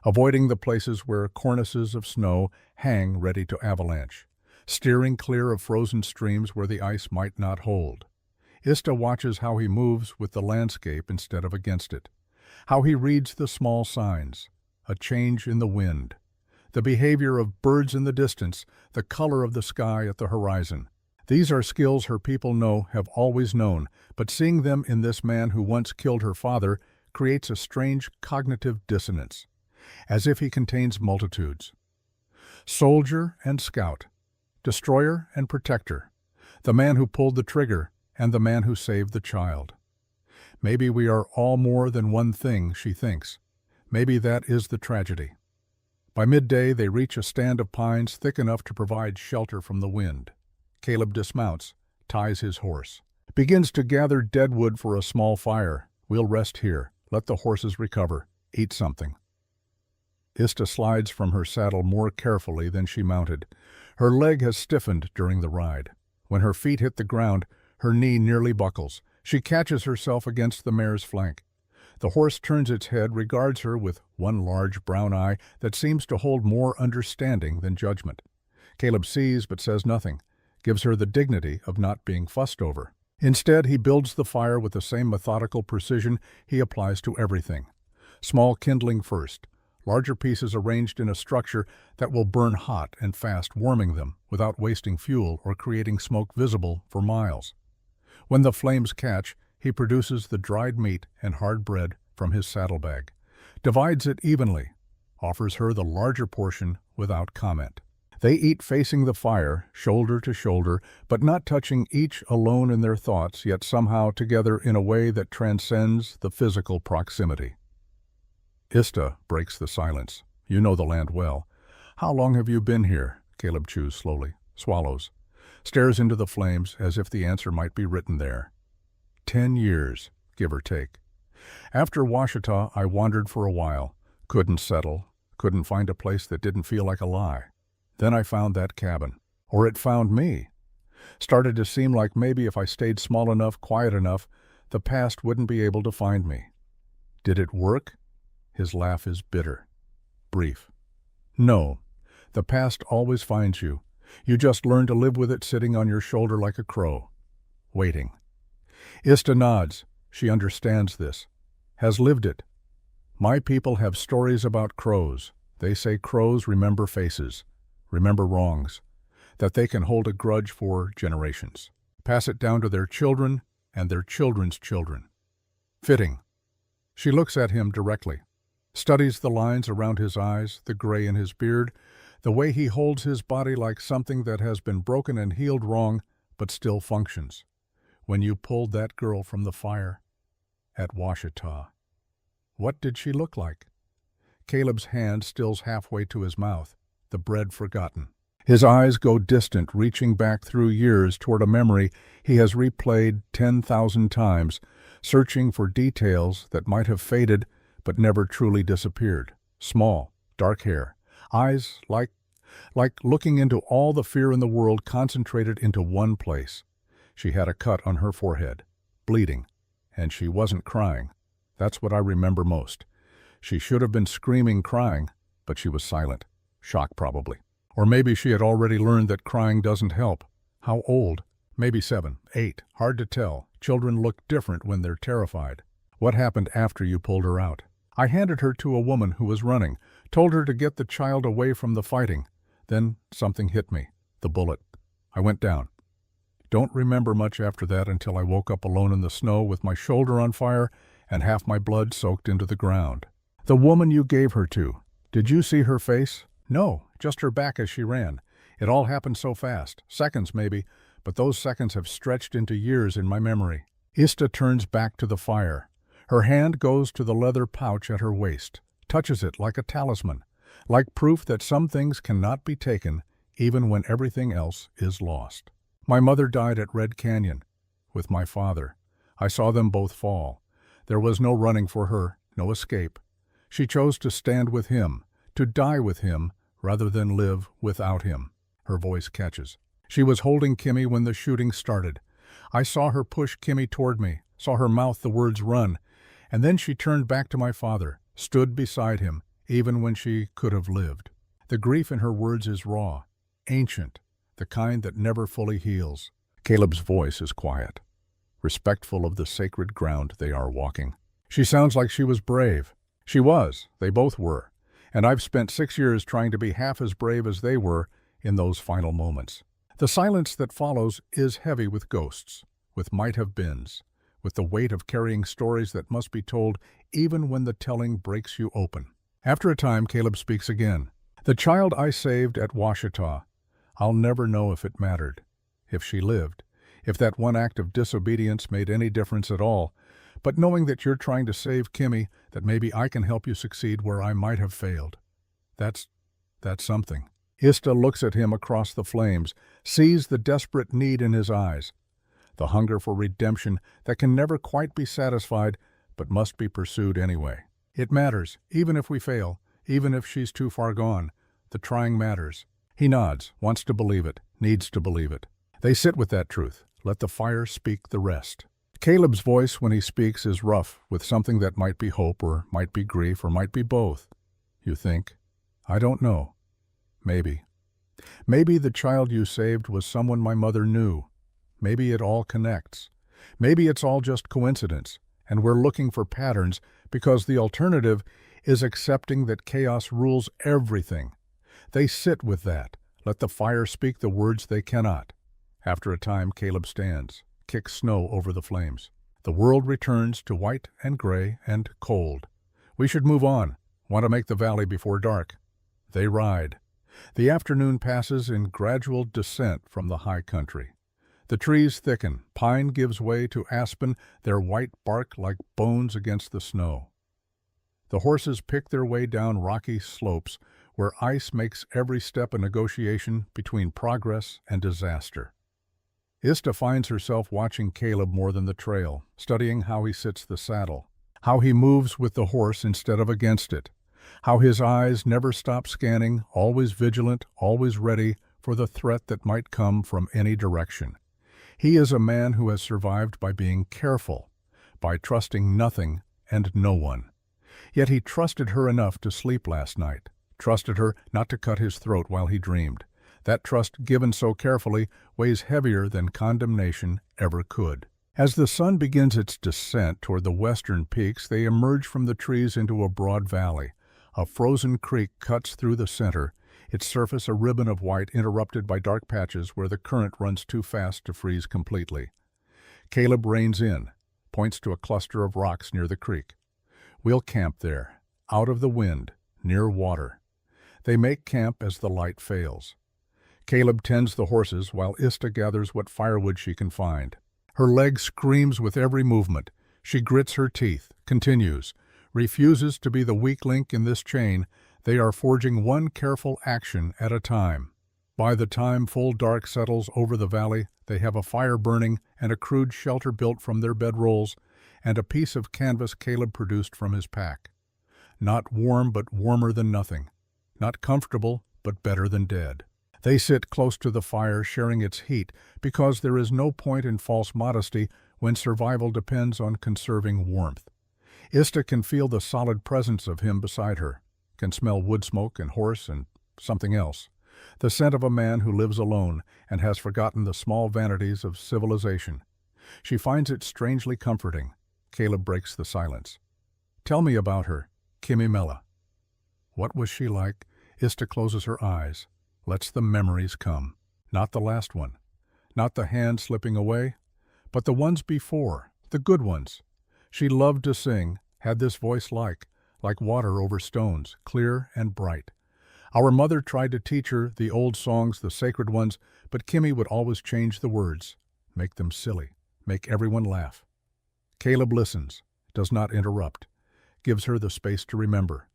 avoiding the places where cornices of snow hang ready to avalanche, steering clear of frozen streams where the ice might not hold. Ista watches how he moves with the landscape instead of against it, how he reads the small signs, a change in the wind, the behavior of birds in the distance, the color of the sky at the horizon. These are skills her people have always known, but seeing them in this man who once killed her father creates a strange cognitive dissonance, as if he contains multitudes. Soldier and scout, destroyer and protector, the man who pulled the trigger and the man who saved the child. Maybe we are all more than one thing, she thinks. Maybe that is the tragedy. By midday, they reach a stand of pines thick enough to provide shelter from the wind. Caleb dismounts, ties his horse, begins to gather dead wood for a small fire. We'll rest here, let the horses recover, eat something. Ista slides from her saddle more carefully than she mounted. Her leg has stiffened during the ride. When her feet hit the ground, her knee nearly buckles. She catches herself against the mare's flank. The horse turns its head, regards her with one large brown eye that seems to hold more understanding than judgment. Caleb sees but says nothing, gives her the dignity of not being fussed over. Instead, he builds the fire with the same methodical precision he applies to everything. Small kindling first, larger pieces arranged in a structure that will burn hot and fast, warming them without wasting fuel or creating smoke visible for miles. When the flames catch, he produces the dried meat and hard bread from his saddlebag, divides it evenly, offers her the larger portion without comment. They eat facing the fire, shoulder to shoulder, but not touching, each alone in their thoughts, yet somehow together in a way that transcends the physical proximity. Ista breaks the silence. You know the land well. How long have you been here? Caleb chews slowly, swallows, stares into the flames as if the answer might be written there. 10 years, give or take. After Washita, I wandered for a while, couldn't settle, couldn't find a place that didn't feel like a lie. Then I found that cabin. Or it found me. Started to seem like maybe if I stayed small enough, quiet enough, the past wouldn't be able to find me. Did it work? His laugh is bitter, brief. No, the past always finds you. You just learn to live with it sitting on your shoulder like a crow, waiting. Ista nods. She understands this, has lived it. My people have stories about crows. They say crows remember faces, remember wrongs, that they can hold a grudge for generations, pass it down to their children and their children's children. Fitting. She looks at him directly, studies the lines around his eyes, the gray in his beard, the way he holds his body like something that has been broken and healed wrong, but still functions. When you pulled that girl from the fire at Washita, what did she look like? Caleb's hand stills halfway to his mouth, the bread forgotten. His eyes go distant, reaching back through years toward a memory he has replayed 10,000 times, searching for details that might have faded but never truly disappeared. Small, dark hair, eyes like looking into all the fear in the world concentrated into one place. She had a cut on her forehead, bleeding, and she wasn't crying. That's what I remember most. She should have been screaming, crying, but she was silent. Shock, probably. Or maybe she had already learned that crying doesn't help. How old? Maybe 7, 8. Hard to tell. Children look different when they're terrified. What happened after you pulled her out? I handed her to a woman who was running, told her to get the child away from the fighting. Then something hit me. The bullet. I went down. Don't remember much after that until I woke up alone in the snow with my shoulder on fire and half my blood soaked into the ground. The woman you gave her to, did you see her face? No, just her back as she ran. It all happened so fast, seconds maybe, but those seconds have stretched into years in my memory. Ista turns back to the fire. Her hand goes to the leather pouch at her waist, touches it like a talisman, like proof that some things cannot be taken even when everything else is lost. My mother died at Red Canyon with my father. I saw them both fall. There was no running for her, no escape. She chose to stand with him, to die with him, rather than live without him. Her voice catches. She was holding Kimmy when the shooting started. I saw her push Kimmy toward me, saw her mouth the words run, and then she turned back to my father, stood beside him, even when she could have lived. The grief in her words is raw, ancient, the kind that never fully heals. Caleb's voice is quiet, respectful of the sacred ground they are walking. She sounds like she was brave. She was, they both were, and I've spent 6 years trying to be half as brave as they were in those final moments. The silence that follows is heavy with ghosts, with might-have-beens, with the weight of carrying stories that must be told even when the telling breaks you open. After a time, Caleb speaks again. The child I saved at Washita, I'll never know if it mattered, if she lived, if that one act of disobedience made any difference at all, but knowing that you're trying to save Kimmy, that maybe I can help you succeed where I might have failed. That's something. Ista looks at him across the flames, sees the desperate need in his eyes, the hunger for redemption that can never quite be satisfied but must be pursued anyway. It matters, even if we fail, even if she's too far gone. The trying matters. He nods, wants to believe it, needs to believe it. They sit with that truth. Let the fire speak the rest. Caleb's voice when he speaks is rough, with something that might be hope or might be grief or might be both. You think? I don't know. Maybe. Maybe the child you saved was someone my mother knew. Maybe it all connects. Maybe it's all just coincidence, and we're looking for patterns because the alternative is accepting that chaos rules everything. They sit with that. Let the fire speak the words they cannot. After a time, Caleb stands, kicks snow over the flames. The world returns to white and gray and cold. We should move on. Want to make the valley before dark. They ride. The afternoon passes in gradual descent from the high country. The trees thicken. Pine gives way to aspen, their white bark like bones against the snow. The horses pick their way down rocky slopes where ice makes every step a negotiation between progress and disaster. Ista finds herself watching Caleb more than the trail, studying how he sits the saddle, how he moves with the horse instead of against it, how his eyes never stop scanning, always vigilant, always ready for the threat that might come from any direction. He is a man who has survived by being careful, by trusting nothing and no one. Yet he trusted her enough to sleep last night, trusted her not to cut his throat while he dreamed. That trust given so carefully weighs heavier than condemnation ever could. As the sun begins its descent toward the western peaks, they emerge from the trees into a broad valley. A frozen creek cuts through the center, its surface a ribbon of white interrupted by dark patches where the current runs too fast to freeze completely. Caleb reins in, points to a cluster of rocks near the creek. We'll camp there, out of the wind, near water. They make camp as the light fails. Caleb tends the horses while Ista gathers what firewood she can find. Her leg screams with every movement. She grits her teeth, continues, refuses to be the weak link in this chain. They are forging one careful action at a time. By the time full dark settles over the valley, they have a fire burning and a crude shelter built from their bedrolls and a piece of canvas Caleb produced from his pack. Not warm, but warmer than nothing. Not comfortable, but better than dead. They sit close to the fire, sharing its heat, because there is no point in false modesty when survival depends on conserving warmth. Ista can feel the solid presence of him beside her, can smell wood smoke and horse and something else. The scent of a man who lives alone and has forgotten the small vanities of civilization. She finds it strangely comforting. Caleb breaks the silence. Tell me about her, Kimimela. What was she like? Ista closes her eyes, lets the memories come. Not the last one. Not the hand slipping away, but the ones before, the good ones. She loved to sing, had this voice like water over stones, clear and bright. Our mother tried to teach her the old songs, the sacred ones, but Kimmy would always change the words, make them silly, make everyone laugh. Caleb listens, does not interrupt, gives her the space to remember.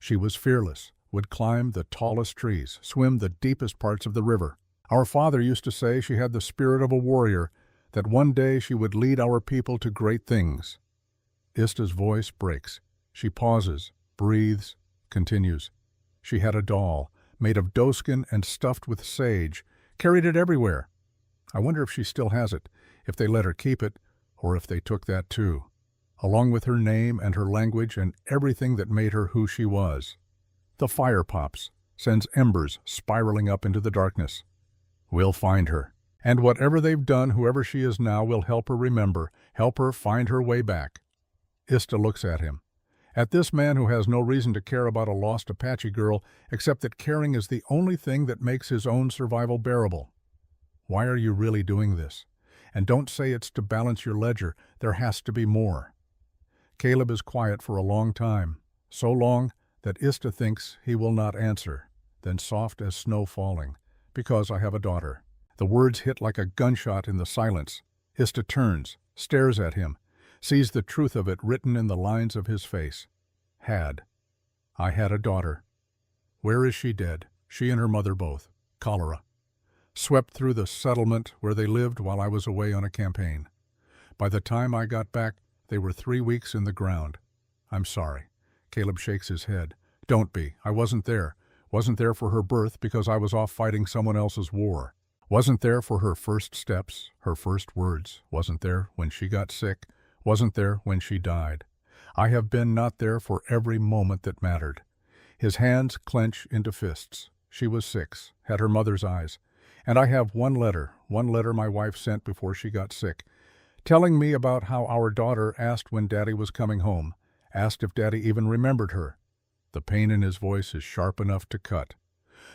She was fearless, would climb the tallest trees, swim the deepest parts of the river. Our father used to say she had the spirit of a warrior, that one day she would lead our people to great things. Ista's voice breaks. She pauses, breathes, continues. She had a doll, made of doeskin and stuffed with sage, carried it everywhere. I wonder if she still has it, if they let her keep it, or if they took that too, along with her name and her language and everything that made her who she was. The fire pops, sends embers spiraling up into the darkness. We'll find her, and whatever they've done, whoever she is now, will help her remember, help her find her way back. Ista looks at him. At this man who has no reason to care about a lost Apache girl, except that caring is the only thing that makes his own survival bearable. Why are you really doing this? And don't say it's to balance your ledger. There has to be more. Caleb is quiet for a long time, so long that Ista thinks he will not answer, then soft as snow falling, because I have a daughter. The words hit like a gunshot in the silence. Ista turns, stares at him, sees the truth of it written in the lines of his face. Had. I had a daughter. Where is she dead? She and her mother both. Cholera. Swept through the settlement where they lived while I was away on a campaign. By the time I got back, they were 3 weeks in the ground. I'm sorry. Caleb shakes his head. Don't be. I wasn't there. Wasn't there for her birth because I was off fighting someone else's war. Wasn't there for her first steps, her first words. Wasn't there when she got sick. Wasn't there when she died. I have been not there for every moment that mattered. His hands clench into fists. She was 6, had her mother's eyes. And I have one letter my wife sent before she got sick, telling me about how our daughter asked when Daddy was coming home, asked if Daddy even remembered her. The pain in his voice is sharp enough to cut.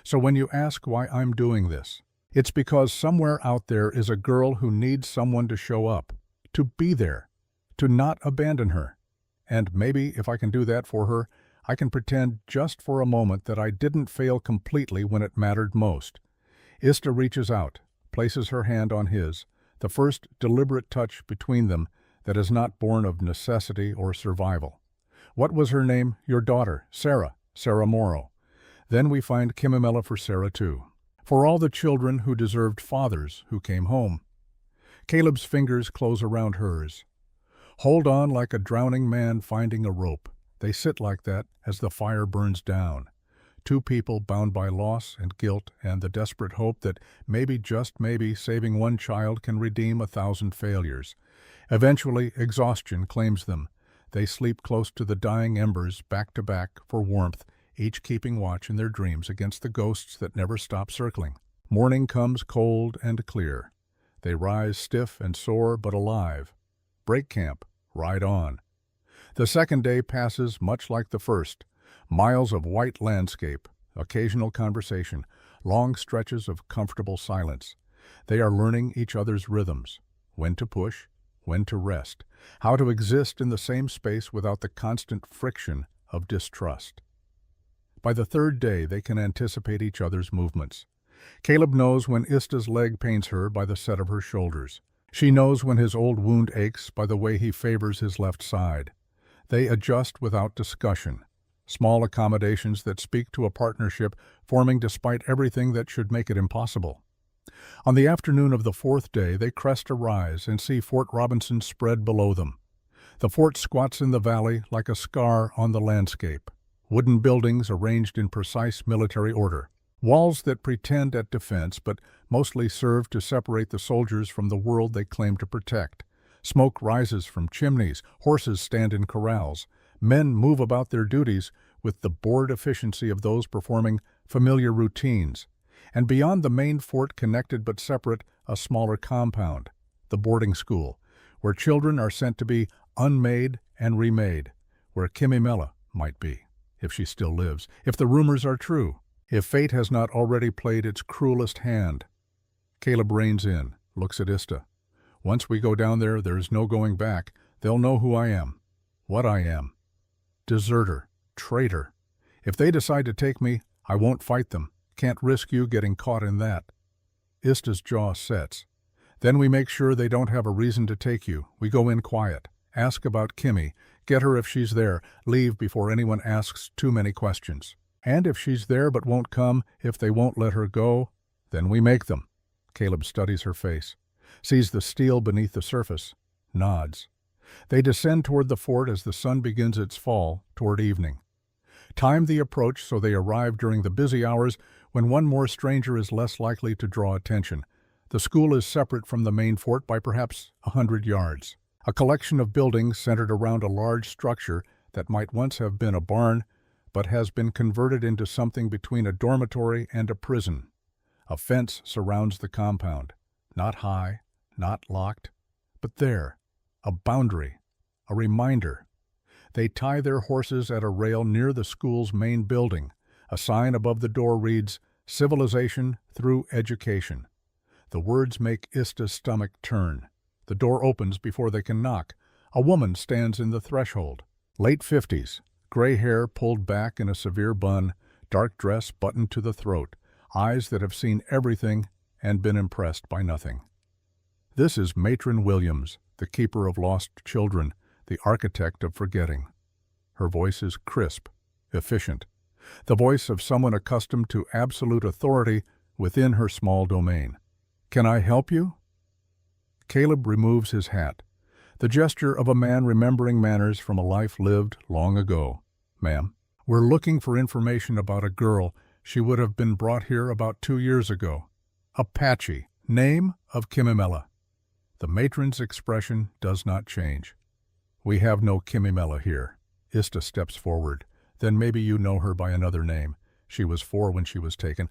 So when you ask why I'm doing this, it's because somewhere out there is a girl who needs someone to show up, to be there, to not abandon her. And maybe if I can do that for her, I can pretend just for a moment that I didn't fail completely when it mattered most. Ista reaches out, places her hand on his, the first deliberate touch between them that is not born of necessity or survival. What was her name? Your daughter, Sarah Morrow. Then we find Kimimela for Sarah too. For all the children who deserved fathers who came home. Caleb's fingers close around hers. Hold on like a drowning man finding a rope. They sit like that as the fire burns down. 2 people bound by loss and guilt and the desperate hope that maybe, just maybe, saving one child can redeem 1,000 failures. Eventually, exhaustion claims them. They sleep close to the dying embers, back to back, for warmth, each keeping watch in their dreams against the ghosts that never stop circling. Morning comes cold and clear. They rise stiff and sore but alive. Break camp, ride on. The second day passes much like the first. Miles of white landscape, occasional conversation, long stretches of comfortable silence. They are learning each other's rhythms, when to push, when to rest, how to exist in the same space without the constant friction of distrust. By the third day, they can anticipate each other's movements. Caleb knows when Ista's leg pains her by the set of her shoulders. She knows when his old wound aches by the way he favors his left side. They adjust without discussion. Small accommodations that speak to a partnership forming despite everything that should make it impossible. On the afternoon of the fourth day, they crest a rise and see Fort Robinson spread below them. The fort squats in the valley like a scar on the landscape. Wooden buildings arranged in precise military order. Walls that pretend at defense but mostly serve to separate the soldiers from the world they claim to protect. Smoke rises from chimneys, horses stand in corrals. Men move about their duties with the bored efficiency of those performing familiar routines. And beyond the main fort, connected but separate, a smaller compound, the boarding school, where children are sent to be unmade and remade, where Kimimela might be, if she still lives, if the rumors are true, if fate has not already played its cruelest hand. Caleb reins in, looks at Ista. Once we go down there, there's no going back. They'll know who I am, what I am. Deserter, traitor. If they decide to take me, I won't fight them. Can't risk you getting caught in that. Ista's jaw sets. Then we make sure they don't have a reason to take you. We go in quiet. Ask about Kimmy. Get her if she's there. Leave before anyone asks too many questions. And if she's there but won't come, if they won't let her go, then we make them. Caleb studies her face, sees the steel beneath the surface, nods. They descend toward the fort as the sun begins its fall toward evening. Time the approach so they arrive during the busy hours when one more stranger is less likely to draw attention. The school is separate from the main fort by perhaps 100 yards. A collection of buildings centered around a large structure that might once have been a barn, but has been converted into something between a dormitory and a prison. A fence surrounds the compound, not high, not locked, but there, a boundary, a reminder. They tie their horses at a rail near the school's main building. A sign above the door reads, "Civilization through Education." The words make Ista's stomach turn. The door opens before they can knock. A woman stands in the threshold. Late 50s, gray hair pulled back in a severe bun, dark dress buttoned to the throat, eyes that have seen everything and been impressed by nothing. This is Matron Williams, the keeper of lost children, the architect of forgetting. Her voice is crisp, efficient, the voice of someone accustomed to absolute authority within her small domain. "Can I help you?" Caleb removes his hat, the gesture of a man remembering manners from a life lived long ago. "Ma'am, we're looking for information about a girl. She would have been brought here about 2 years ago. Apache, name of Kimimela." The matron's expression does not change. "We have no Kimimela here." Ista steps forward. "Then maybe you know her by another name. She was 4 when she was taken.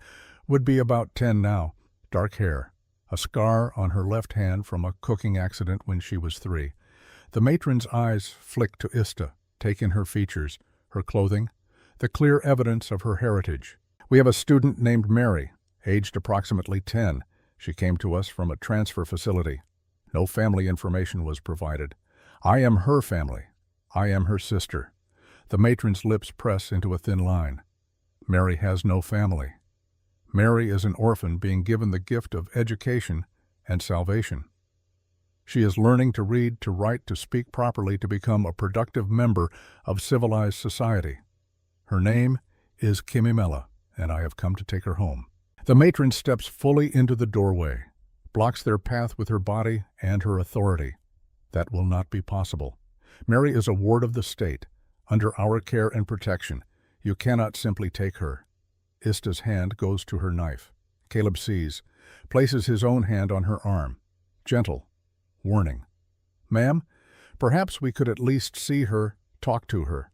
Would be about 10 now. Dark hair. A scar on her left hand from a cooking accident when she was 3. The matron's eyes flick to Ista, take in her features, her clothing, the clear evidence of her heritage. "We have a student named Mary, aged approximately 10. She came to us from a transfer facility. No family information was provided. I am her family. I am her sister." The matron's lips press into a thin line. Mary has no family. Mary is an orphan being given the gift of education and salvation. She is learning to read, to write, to speak properly, to become a productive member of civilized society. Her name is Kimimela, and I have come to take her home. The matron steps fully into the doorway, blocks their path with her body and her authority. That will not be possible. Mary is a ward of the state, under our care and protection. You cannot simply take her. Ista's hand goes to her knife. Caleb sees, places his own hand on her arm. Gentle, warning. "Ma'am, perhaps we could at least see her, talk to her."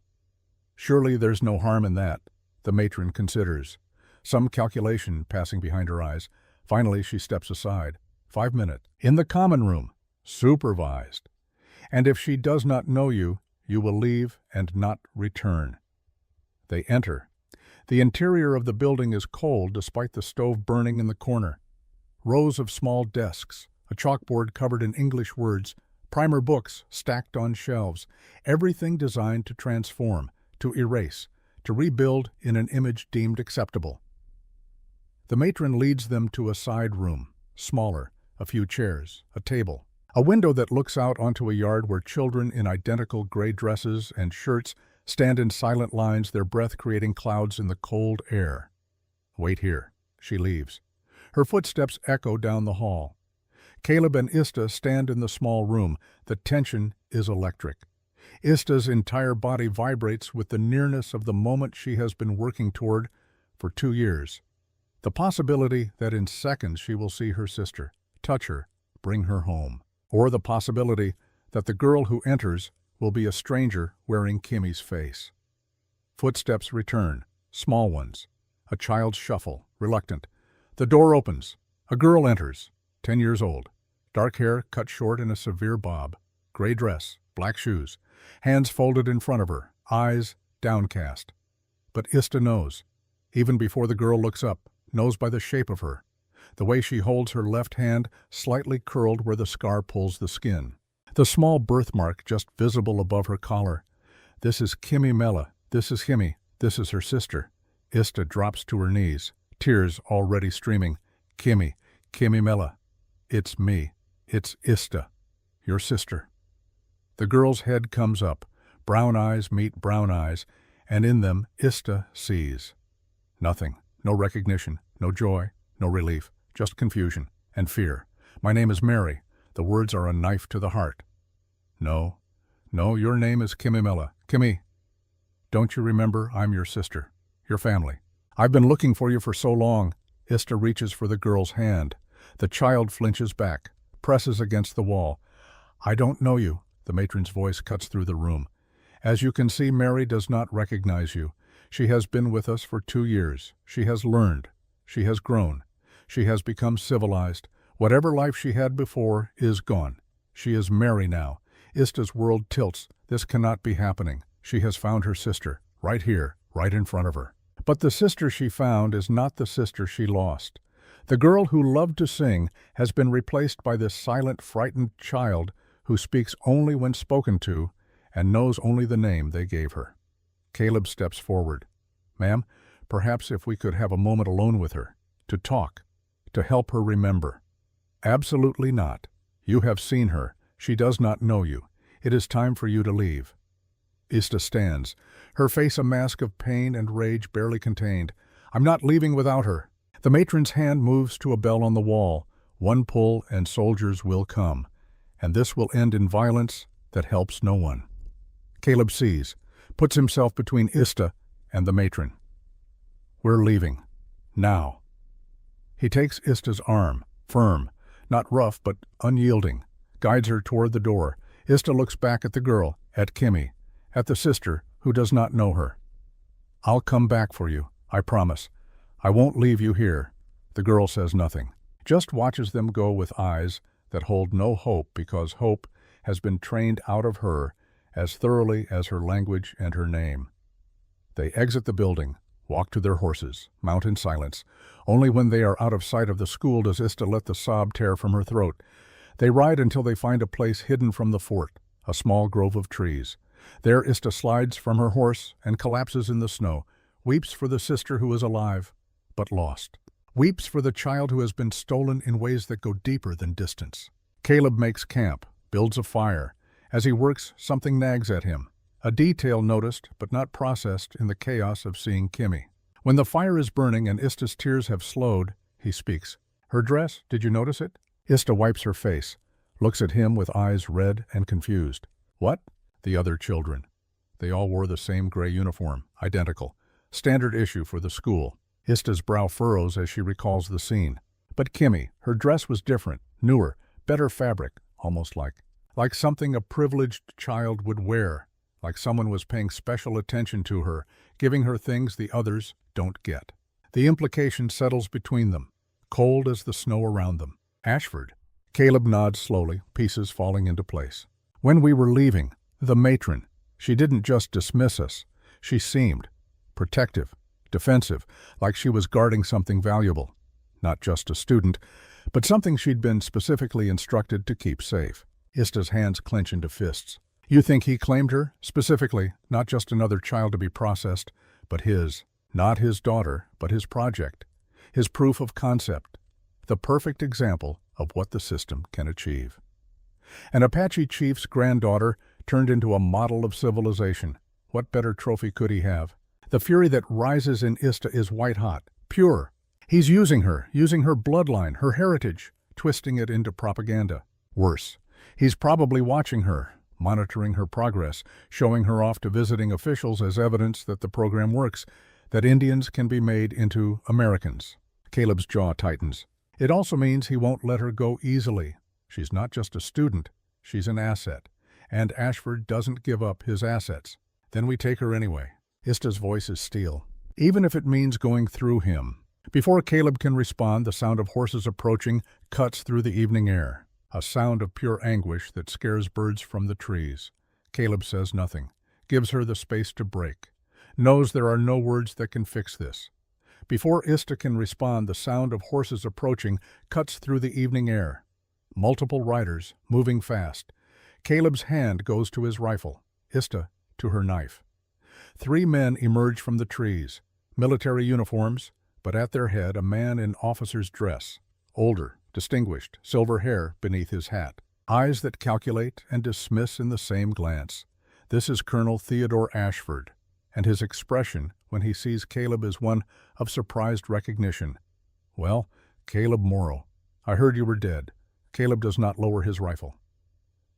"Surely there's no harm in that," the matron considers, some calculation passing behind her eyes. Finally, she steps aside. 5 minutes. "In the common room, supervised. And if she does not know you, you will leave and not return." They enter. The interior of the building is cold despite the stove burning in the corner. Rows of small desks, a chalkboard covered in English words, Primer books stacked on shelves, everything designed to transform, to erase, to rebuild in an image deemed acceptable. The matron leads them to a side room, smaller, a few chairs, a table, a window that looks out onto a yard where children in identical gray dresses and shirts stand in silent lines, their breath creating clouds in the cold air. Wait here. She leaves. Her footsteps echo down the hall. Caleb and Ista stand in the small room. The tension is electric. Ista's entire body vibrates with the nearness of the moment she has been working toward for 2 years. The possibility that in seconds she will see her sister, touch her, bring her home. Or the possibility that the girl who enters will be a stranger wearing Kimmy's face. Footsteps return, small ones. A child's shuffle, reluctant. The door opens. A girl enters, 10 years old. Dark hair cut short in a severe bob. Gray dress, black shoes. Hands folded in front of her, eyes downcast. But Ista knows, even before the girl looks up, knows by the shape of her. The way she holds her left hand slightly curled where the scar pulls the skin. The small birthmark just visible above her collar. This is Kimmy Mella. This is Himmy. This is her sister. Ista drops to her knees, tears already streaming. Kimmy Mella. It's me. It's Ista, your sister. The girl's head comes up. Brown eyes meet brown eyes, and in them Ista sees. Nothing. No recognition. No joy. No relief. Just confusion and fear. My name is Mary. The words are a knife to the heart. No, your name is Kimmy Mella. Kimmy. Don't you remember I'm your sister, your family? I've been looking for you for so long. Ista reaches for the girl's hand. The child flinches back, presses against the wall. I don't know you. The matron's voice cuts through the room. As you can see, Mary does not recognize you. She has been with us for 2 years. She has learned. She has grown. She has become civilized. Whatever life she had before is gone. She is Mary now. Ista's world tilts. This cannot be happening. She has found her sister, right here, right in front of her. But the sister she found is not the sister she lost. The girl who loved to sing has been replaced by this silent, frightened child who speaks only when spoken to and knows only the name they gave her. Caleb steps forward. Ma'am, perhaps if we could have a moment alone with her, to talk, to help her remember. Absolutely not. You have seen her. She does not know you. It is time for you to leave. Ista stands, her face a mask of pain and rage barely contained. I'm not leaving without her. The matron's hand moves to a bell on the wall. One pull and soldiers will come. And this will end in violence that helps no one. Caleb sees, puts himself between Ista and the matron. We're leaving. Now. He takes Ista's arm, firm, not rough but unyielding, guides her toward the door. Ista looks back at the girl, at Kimmy, at the sister who does not know her. I'll come back for you, I promise. I won't leave you here. The girl says nothing, just watches them go with eyes that hold no hope because hope has been trained out of her as thoroughly as her language and her name. They exit the building, walk to their horses, mount in silence. Only when they are out of sight of the school does Ista let the sob tear from her throat. They ride until they find a place hidden from the fort, a small grove of trees. There Ista slides from her horse and collapses in the snow, weeps for the sister who is alive, but lost. Weeps for the child who has been stolen in ways that go deeper than distance. Caleb makes camp, builds a fire. As he works, something nags at him. A detail noticed but not processed in the chaos of seeing Kimmy. When the fire is burning and Ista's tears have slowed, he speaks. Her dress, did you notice it? Ista wipes her face, looks at him with eyes red and confused. What? The other children. They all wore the same gray uniform, identical. Standard issue for the school. Ista's brow furrows as she recalls the scene. But Kimmy, her dress was different, newer, better fabric, almost like something a privileged child would wear, like someone was paying special attention to her, giving her things the others don't get. The implication settles between them, cold as the snow around them. Ashford. Caleb nods slowly, pieces falling into place. When we were leaving, the matron, she didn't just dismiss us. She seemed protective, defensive, like she was guarding something valuable. Not just a student, but something she'd been specifically instructed to keep safe. Ista's hands clench into fists. You think he claimed her? Specifically, not just another child to be processed, but his. Not his daughter, but his project. His proof of concept. The perfect example of what the system can achieve. An Apache chief's granddaughter turned into a model of civilization. What better trophy could he have? The fury that rises in Ista is white-hot, pure. He's using her bloodline, her heritage, twisting it into propaganda. Worse, he's probably watching her, monitoring her progress, showing her off to visiting officials as evidence that the program works, that Indians can be made into Americans. Caleb's jaw tightens. It also means he won't let her go easily. She's not just a student, she's an asset. And Ashford doesn't give up his assets. Then we take her anyway. Ista's voice is steel. Even if it means going through him. Before Caleb can respond, the sound of horses approaching cuts through the evening air. A sound of pure anguish that scares birds from the trees. Caleb says nothing, gives her the space to break. Knows there are no words that can fix this. Before Ista can respond, the sound of horses approaching cuts through the evening air. Multiple riders, moving fast. Caleb's hand goes to his rifle, Ista to her knife. 3 men emerge from the trees, military uniforms, but at their head a man in officer's dress, older, distinguished, silver hair beneath his hat, eyes that calculate and dismiss in the same glance. This is Colonel Theodore Ashford, and his expression when he sees Caleb is one of surprised recognition. Well, Caleb Morrow, I heard you were dead. Caleb does not lower his rifle.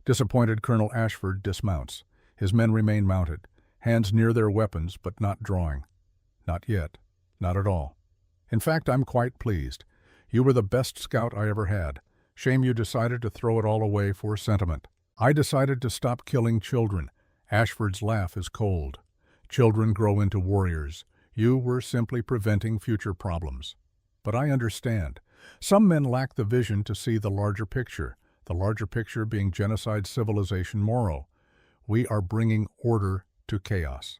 Disappointed, Colonel Ashford dismounts. His men remain mounted, hands near their weapons but not drawing. Not yet. Not at all. In fact, I'm quite pleased. You were the best scout I ever had. Shame you decided to throw it all away for sentiment. I decided to stop killing children. Ashford's laugh is cold. Children grow into warriors. You were simply preventing future problems. But I understand. Some men lack the vision to see the larger picture being genocide civilization Morrow. We are bringing order to chaos,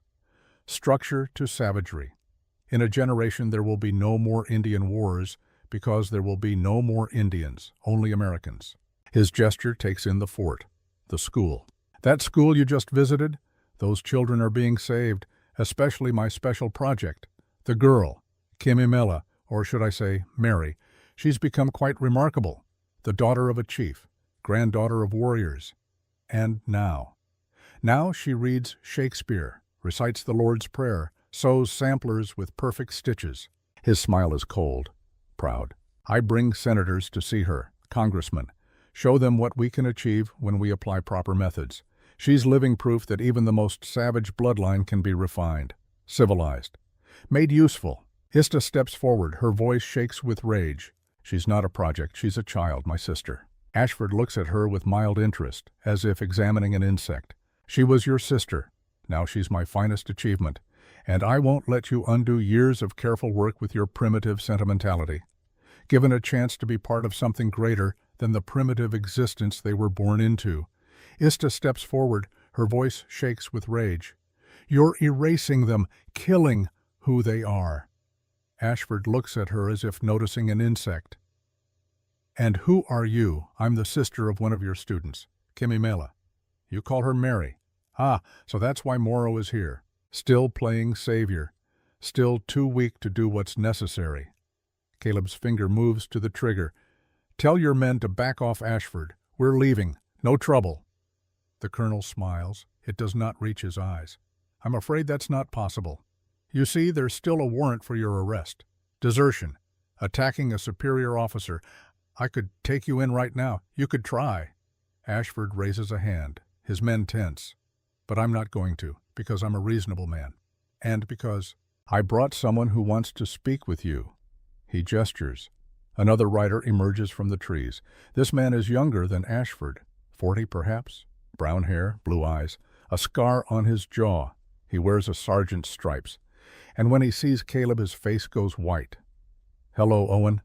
structure to savagery. In a generation there will be no more Indian wars because there will be no more Indians, only Americans. His gesture takes in the fort, the school. That school you just visited? Those children are being saved, especially my special project. The girl, Kimimela, or should I say Mary, she's become quite remarkable. The daughter of a chief, granddaughter of warriors. And now she reads Shakespeare, recites the Lord's Prayer, sews samplers with perfect stitches. His smile is cold, proud. I bring senators to see her, congressmen, show them what we can achieve when we apply proper methods. She's living proof that even the most savage bloodline can be refined, civilized, made useful. Ista steps forward, her voice shakes with rage. She's not a project, she's a child, my sister. Ashford looks at her with mild interest, as if examining an insect. She was your sister. Now she's my finest achievement, and I won't let you undo years of careful work with your primitive sentimentality. Given a chance to be part of something greater than the primitive existence they were born into, Ista steps forward, her voice shakes with rage. You're erasing them, killing who they are. Ashford looks at her as if noticing an insect. And who are you? I'm the sister of one of your students, Kimimela. You call her Mary. Ah, so that's why Morrow is here. Still playing savior. Still too weak to do what's necessary. Caleb's finger moves to the trigger. Tell your men to back off, Ashford. We're leaving. No trouble. The colonel smiles. It does not reach his eyes. I'm afraid that's not possible. You see, there's still a warrant for your arrest. Desertion. Attacking a superior officer. I could take you in right now. You could try. Ashford raises a hand. His men tense. But I'm not going to, because I'm a reasonable man. And because I brought someone who wants to speak with you. He gestures. Another rider emerges from the trees. This man is younger than Ashford. 40 perhaps? Brown hair, blue eyes, a scar on his jaw. He wears a sergeant's stripes. And when he sees Caleb, his face goes white. Hello, Owen.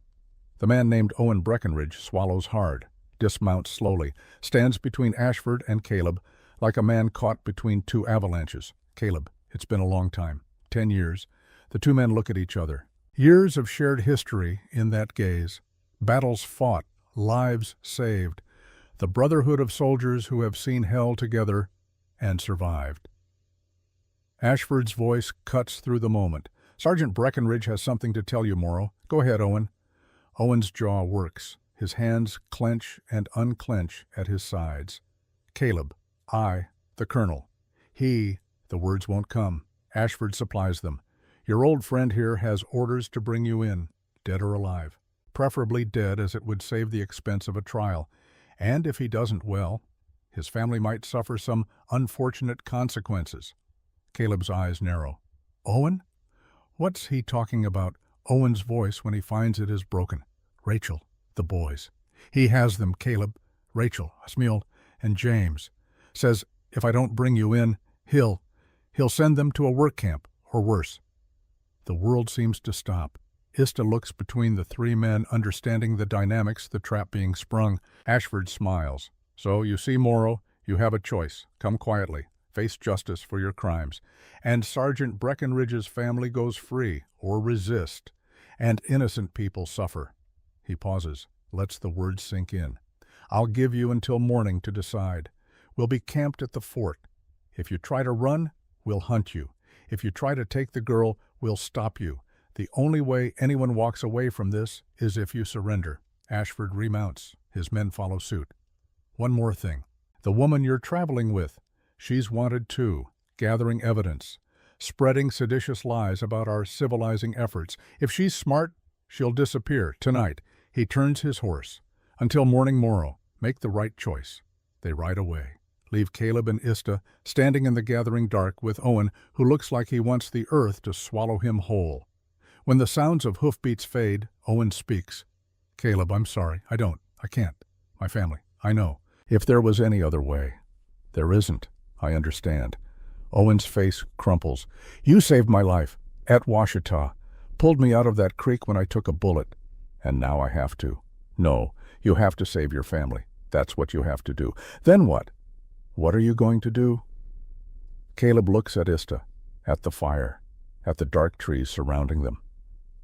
The man named Owen Breckenridge swallows hard, dismounts slowly, stands between Ashford and Caleb like a man caught between 2 avalanches. Caleb, it's been a long time. 10 years. The 2 men look at each other. Years of shared history in that gaze. Battles fought, lives saved. The brotherhood of soldiers who have seen hell together and survived. Ashford's voice cuts through the moment. Sergeant Breckenridge has something to tell you, Morrow. Go ahead, Owen. Owen's jaw works. His hands clench and unclench at his sides. Caleb, I, the colonel. He, the words won't come. Ashford supplies them. Your old friend here has orders to bring you in, dead or alive. Preferably dead, as it would save the expense of a trial. And if he doesn't, well, his family might suffer some unfortunate consequences. Caleb's eyes narrow. Owen? What's he talking about? Owen's voice, when he finds it, is broken. Rachel, the boys. He has them, Caleb. Rachel, Asmiel, and James. Says if I don't bring you in, he'll send them to a work camp, or worse. The world seems to stop. Ista looks between the three men, understanding the dynamics, the trap being sprung. Ashford smiles. So, you see, Morrow, you have a choice. Come quietly. Face justice for your crimes. And Sergeant Breckenridge's family goes free, or resist. And innocent people suffer. He pauses, lets the words sink in. I'll give you until morning to decide. We'll be camped at the fort. If you try to run, we'll hunt you. If you try to take the girl, we'll stop you. The only way anyone walks away from this is if you surrender. Ashford remounts. His men follow suit. One more thing. The woman you're traveling with, she's wanted too, gathering evidence, spreading seditious lies about our civilizing efforts. If she's smart, she'll disappear tonight. He turns his horse. Until morning, Morrow. Make the right choice. They ride away. Leave Caleb and Ista standing in the gathering dark with Owen, who looks like he wants the earth to swallow him whole. When the sounds of hoofbeats fade, Owen speaks. Caleb, I'm sorry. I can't. My family. I know. If there was any other way. There isn't. I understand. Owen's face crumples. You saved my life. At Washita. Pulled me out of that creek when I took a bullet. And now I have to. No, you have to save your family. That's what you have to do. Then what? What are you going to do? Caleb looks at Ista, at the fire, at the dark trees surrounding them.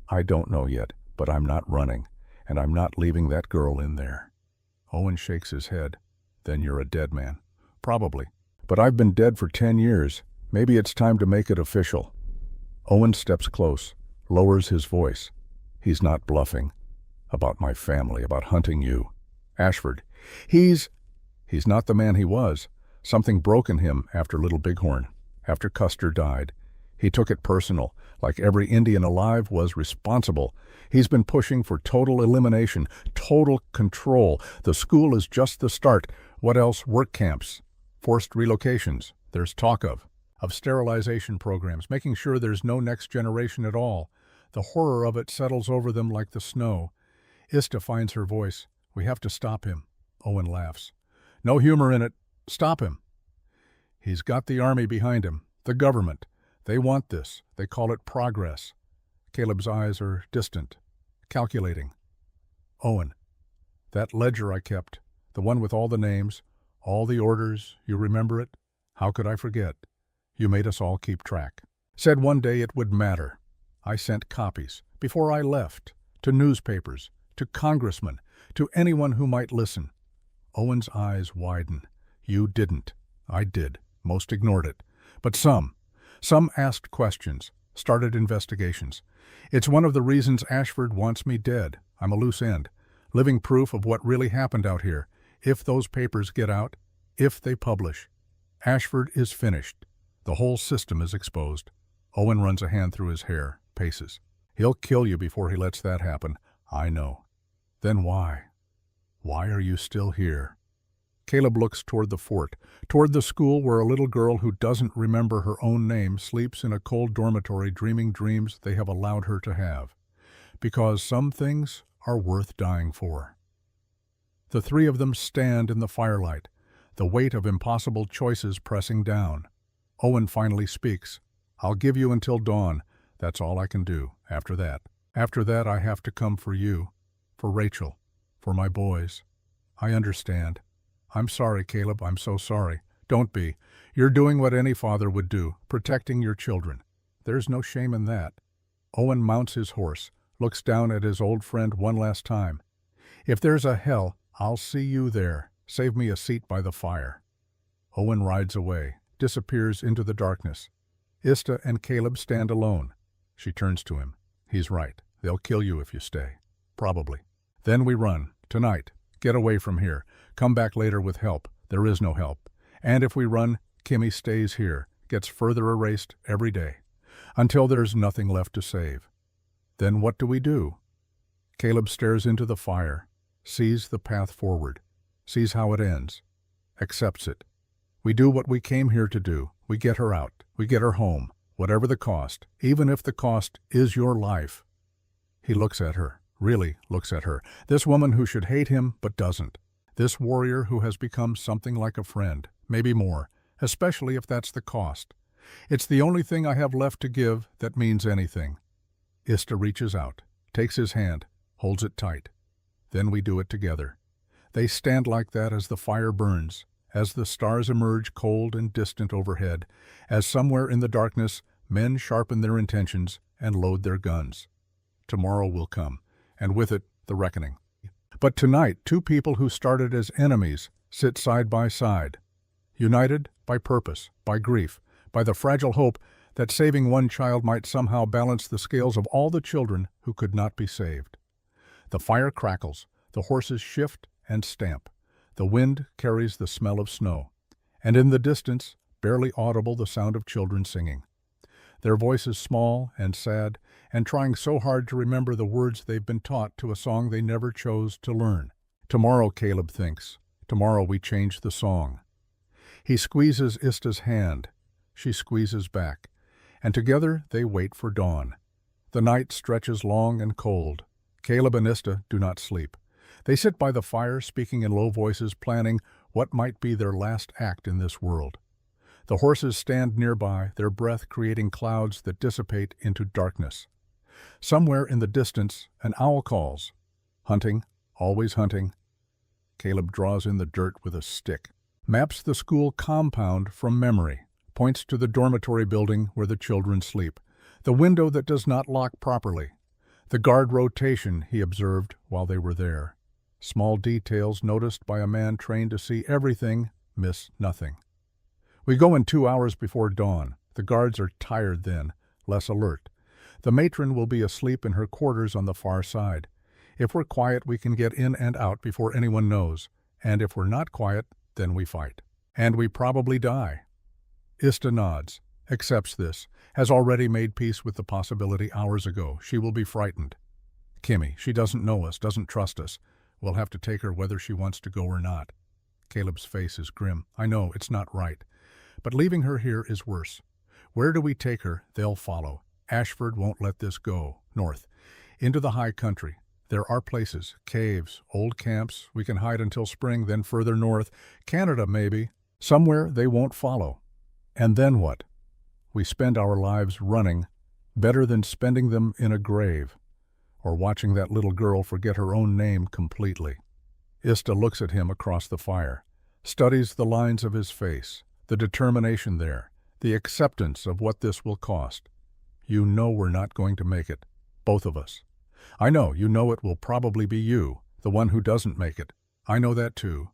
I don't know yet, but I'm not running, and I'm not leaving that girl in there. Owen shakes his head. Then you're a dead man. Probably. But I've been dead for 10 years. Maybe it's time to make it official. Owen steps close, lowers his voice. He's not bluffing. About my family, about hunting you. Ashford. He's not the man he was. Something broke in him after Little Bighorn, after Custer died. He took it personal, like every Indian alive was responsible. He's been pushing for total elimination, total control. The school is just the start. What else? Work camps, forced relocations. There's talk of sterilization programs, making sure there's no next generation at all. The horror of it settles over them like the snow. Ista finds her voice. We have to stop him. Owen laughs. No humor in it. Stop him. He's got the army behind him, the government. They want this. They call it progress. Caleb's eyes are distant, calculating. Owen, that ledger I kept, the one with all the names, all the orders, you remember it? How could I forget? You made us all keep track. Said one day it would matter. I sent copies, before I left, to newspapers, to congressmen, to anyone who might listen. Owen's eyes widen. You didn't. I did. Most ignored it. But some asked questions, started investigations. It's one of the reasons Ashford wants me dead. I'm a loose end. Living proof of what really happened out here. If those papers get out, if they publish. Ashford is finished. The whole system is exposed. Owen runs a hand through his hair, paces. He'll kill you before he lets that happen. I know. Then why? Why are you still here? Caleb looks toward the fort, toward the school where a little girl who doesn't remember her own name sleeps in a cold dormitory dreaming dreams they have allowed her to have. Because some things are worth dying for. The three of them stand in the firelight, the weight of impossible choices pressing down. Owen finally speaks. I'll give you until dawn. That's all I can do. After that I have to come for you, for Rachel, for my boys. I understand. I'm sorry, Caleb. I'm so sorry. Don't be. You're doing what any father would do, protecting your children. There's no shame in that. Owen mounts his horse, looks down at his old friend one last time. If there's a hell, I'll see you there, Save me a seat by the fire." Owen rides away, disappears into the darkness. Ista and Caleb stand alone. She turns to him. "He's right. They'll kill you if you stay. Probably. Then we run. Tonight. Get away from here. Come back later with help. There is no help. And if we run, Kimmy stays here, gets further erased every day, until there's nothing left to save. Then what do we do?" Caleb stares into the fire, sees the path forward, sees how it ends, accepts it. "We do what we came here to do. We get her out. We get her home, whatever the cost, even if the cost is your life." He looks at her, really looks at her, this woman who should hate him but doesn't, this warrior who has become something like a friend, maybe more, especially if that's the cost. "It's the only thing I have left to give that means anything." Ista reaches out, takes his hand, holds it tight. Then we do it together. They stand like that as the fire burns, as the stars emerge cold and distant overhead, as somewhere in the darkness men sharpen their intentions and load their guns. Tomorrow will come, and with it the reckoning. But tonight, two people who started as enemies sit side by side, united by purpose, by grief, by the fragile hope that saving one child might somehow balance the scales of all the children who could not be saved. The fire crackles, the horses shift and stamp. The wind carries the smell of snow, and in the distance, barely audible, the sound of children singing. Their voices small and sad, and trying so hard to remember the words they've been taught to a song they never chose to learn. Tomorrow, Caleb thinks. Tomorrow we change the song. He squeezes Ista's hand. She squeezes back, and together they wait for dawn. The night stretches long and cold. Caleb and Ista do not sleep. They sit by the fire, speaking in low voices, planning what might be their last act in this world. The horses stand nearby, their breath creating clouds that dissipate into darkness. Somewhere in the distance, an owl calls. Hunting, always hunting. Caleb draws in the dirt with a stick, maps the school compound from memory, points to the dormitory building where the children sleep, the window that does not lock properly, the guard rotation he observed while they were there. Small details noticed by a man trained to see everything, miss nothing. We go in 2 hours before dawn. The guards are tired then, less alert. The matron will be asleep in her quarters on the far side. If we're quiet, we can get in and out before anyone knows, and if we're not quiet, then we fight. And we probably die. Ista nods, accepts this, has already made peace with the possibility hours ago. She will be frightened. Kimmy, she doesn't know us, doesn't trust us. We'll have to take her whether she wants to go or not. Caleb's face is grim. I know, it's not right. But leaving her here is worse. Where do we take her? They'll follow. Ashford won't let this go. North. Into the high country. There are places, caves, old camps. We can hide until spring, then further north. Canada, maybe. Somewhere they won't follow. And then what? We spend our lives running, better than spending them in a grave, or watching that little girl forget her own name completely. Ista looks at him across the fire, studies the lines of his face, the determination there, the acceptance of what this will cost. You know we're not going to make it, both of us. I know, you know it will probably be you, the one who doesn't make it. I know that too.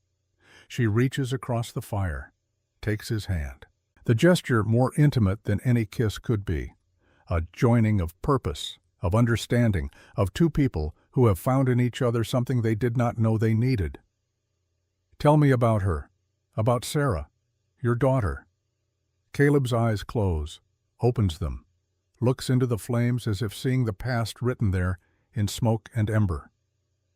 She reaches across the fire, takes his hand. The gesture more intimate than any kiss could be. A joining of purpose, of understanding, of two people who have found in each other something they did not know they needed. Tell me about her, about Sarah, your daughter. Caleb's eyes close, opens them, looks into the flames as if seeing the past written there in smoke and ember.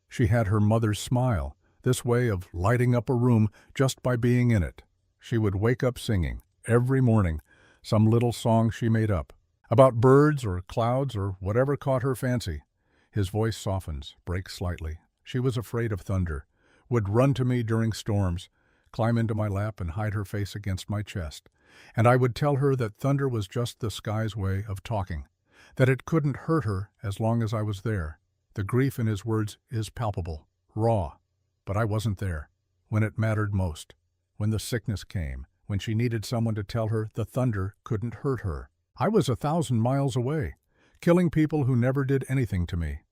She had her mother's smile, this way of lighting up a room just by being in it. She would wake up singing, every morning, some little song she made up, about birds or clouds or whatever caught her fancy. His voice softens, breaks slightly. She was afraid of thunder, would run to me during storms, climb into my lap and hide her face against my chest. And I would tell her that thunder was just the sky's way of talking, that it couldn't hurt her as long as I was there. The grief in his words is palpable, raw, but I wasn't there, when it mattered most, when the sickness came, when she needed someone to tell her the thunder couldn't hurt her. I was 1,000 miles away, killing people who never did anything to me,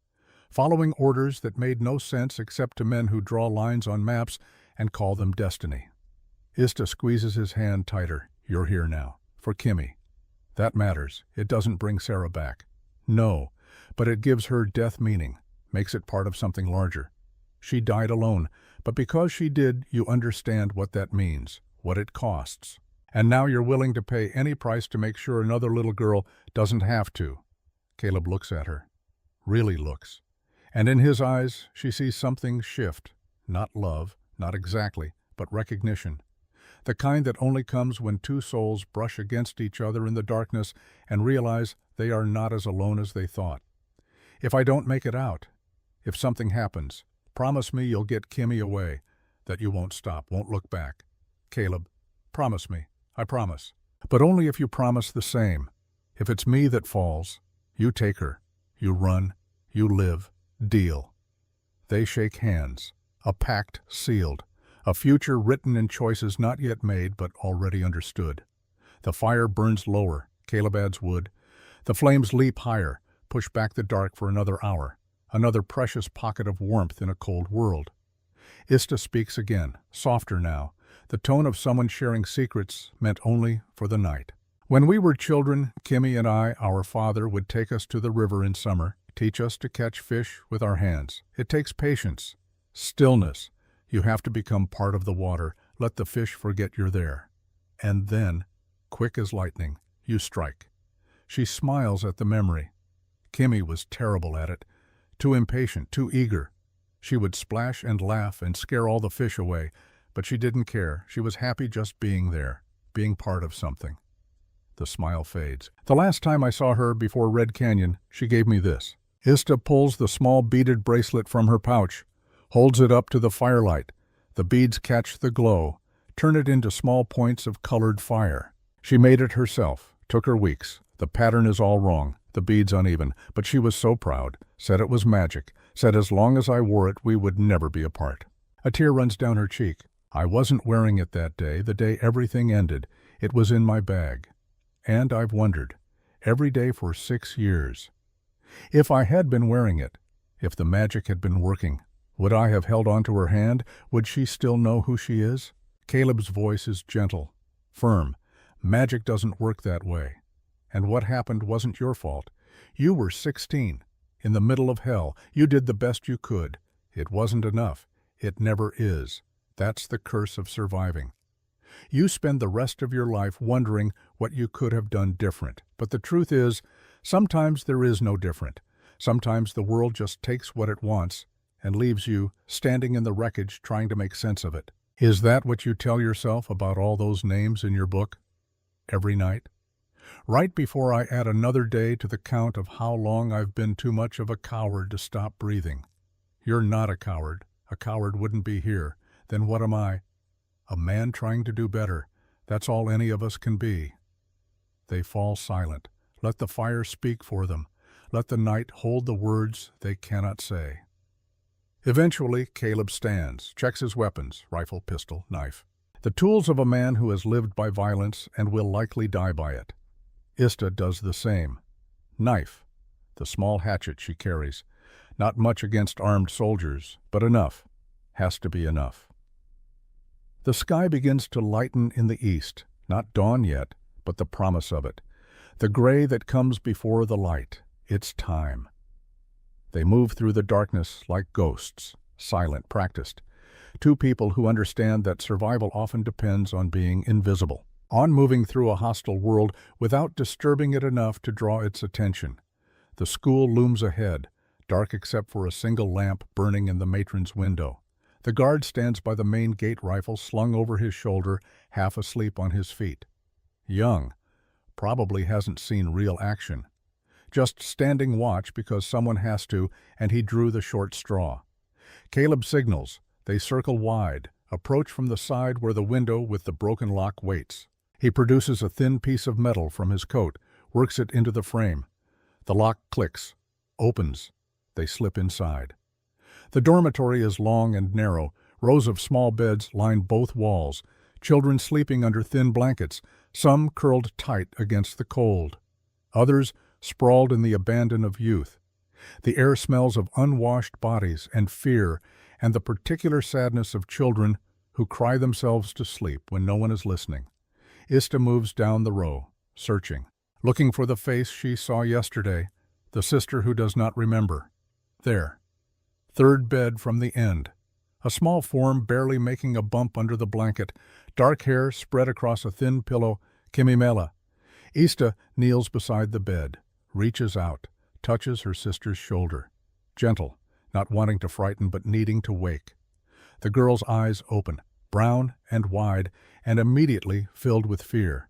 following orders that made no sense except to men who draw lines on maps and call them destiny. Ista squeezes his hand tighter. You're here now. For Kimmy. That matters. It doesn't bring Sarah back. No, but it gives her death meaning, makes it part of something larger. She died alone, but because she did, you understand what that means, what it costs. And now you're willing to pay any price to make sure another little girl doesn't have to. Caleb looks at her. Really looks. And in his eyes, she sees something shift. Not love, not exactly, but recognition. The kind that only comes when two souls brush against each other in the darkness and realize they are not as alone as they thought. If I don't make it out, if something happens, promise me you'll get Kimmy away, that you won't stop, won't look back. Caleb, promise me, I promise. But only if you promise the same. If it's me that falls, you take her, you run, you live, deal. They shake hands, a pact sealed, a future written in choices not yet made but already understood. The fire burns lower, Caleb adds wood. The flames leap higher, push back the dark for another hour, another precious pocket of warmth in a cold world. Ista speaks again, softer now, the tone of someone sharing secrets meant only for the night. When we were children, Kimmy and I, our father, would take us to the river in summer, teach us to catch fish with our hands. It takes patience, stillness. You have to become part of the water, let the fish forget you're there. And then, quick as lightning, you strike. She smiles at the memory. Kimmy was terrible at it, too impatient, too eager. She would splash and laugh and scare all the fish away, but she didn't care. She was happy just being there, being part of something. The smile fades. The last time I saw her before Red Canyon, she gave me this. Ista pulls the small beaded bracelet from her pouch, holds it up to the firelight. The beads catch the glow, turn it into small points of colored fire. She made it herself. Took her weeks. The pattern is all wrong, the beads uneven, but she was so proud, said it was magic, said as long as I wore it we would never be apart. A tear runs down her cheek. I wasn't wearing it that day, the day everything ended. It was in my bag. And I've wondered, every day for 6 years. If I had been wearing it, if the magic had been working, would I have held on to her hand? Would she still know who she is? Caleb's voice is gentle, firm. Magic doesn't work that way. And what happened wasn't your fault. You were 16, in the middle of hell. You did the best you could. It wasn't enough. It never is. That's the curse of surviving. You spend the rest of your life wondering what you could have done different. But the truth is, sometimes there is no different. Sometimes the world just takes what it wants and leaves you standing in the wreckage trying to make sense of it. Is that what you tell yourself about all those names in your book? Every night? Right before I add another day to the count of how long I've been too much of a coward to stop breathing. You're not a coward. A coward wouldn't be here. Then what am I? A man trying to do better. That's all any of us can be. They fall silent. Let the fire speak for them. Let the night hold the words they cannot say. Eventually, Caleb stands, checks his weapons, rifle, pistol, knife. The tools of a man who has lived by violence and will likely die by it. Ista does the same. Knife, the small hatchet she carries. Not much against armed soldiers, but enough. Has to be enough. The sky begins to lighten in the east, not dawn yet, but the promise of it. The gray that comes before the light. It's time. They move through the darkness like ghosts, silent, practiced. Two people who understand that survival often depends on being invisible, on moving through a hostile world without disturbing it enough to draw its attention. The school looms ahead, dark except for a single lamp burning in the matron's window. The guard stands by the main gate, rifle slung over his shoulder, half asleep on his feet. Young, probably hasn't seen real action. Just standing watch because someone has to, and he drew the short straw. Caleb signals. They circle wide, approach from the side where the window with the broken lock waits. He produces a thin piece of metal from his coat, works it into the frame. The lock clicks, opens. They slip inside. The dormitory is long and narrow. Rows of small beds line both walls, children sleeping under thin blankets, some curled tight against the cold. Others sprawled in the abandon of youth. The air smells of unwashed bodies and fear and the particular sadness of children who cry themselves to sleep when no one is listening. Ista moves down the row, searching, looking for the face she saw yesterday, the sister who does not remember. There. Third bed from the end. A small form barely making a bump under the blanket, dark hair spread across a thin pillow. Kimimela. Ista kneels beside the bed, reaches out, touches her sister's shoulder. Gentle, not wanting to frighten but needing to wake. The girl's eyes open, brown and wide, and immediately filled with fear.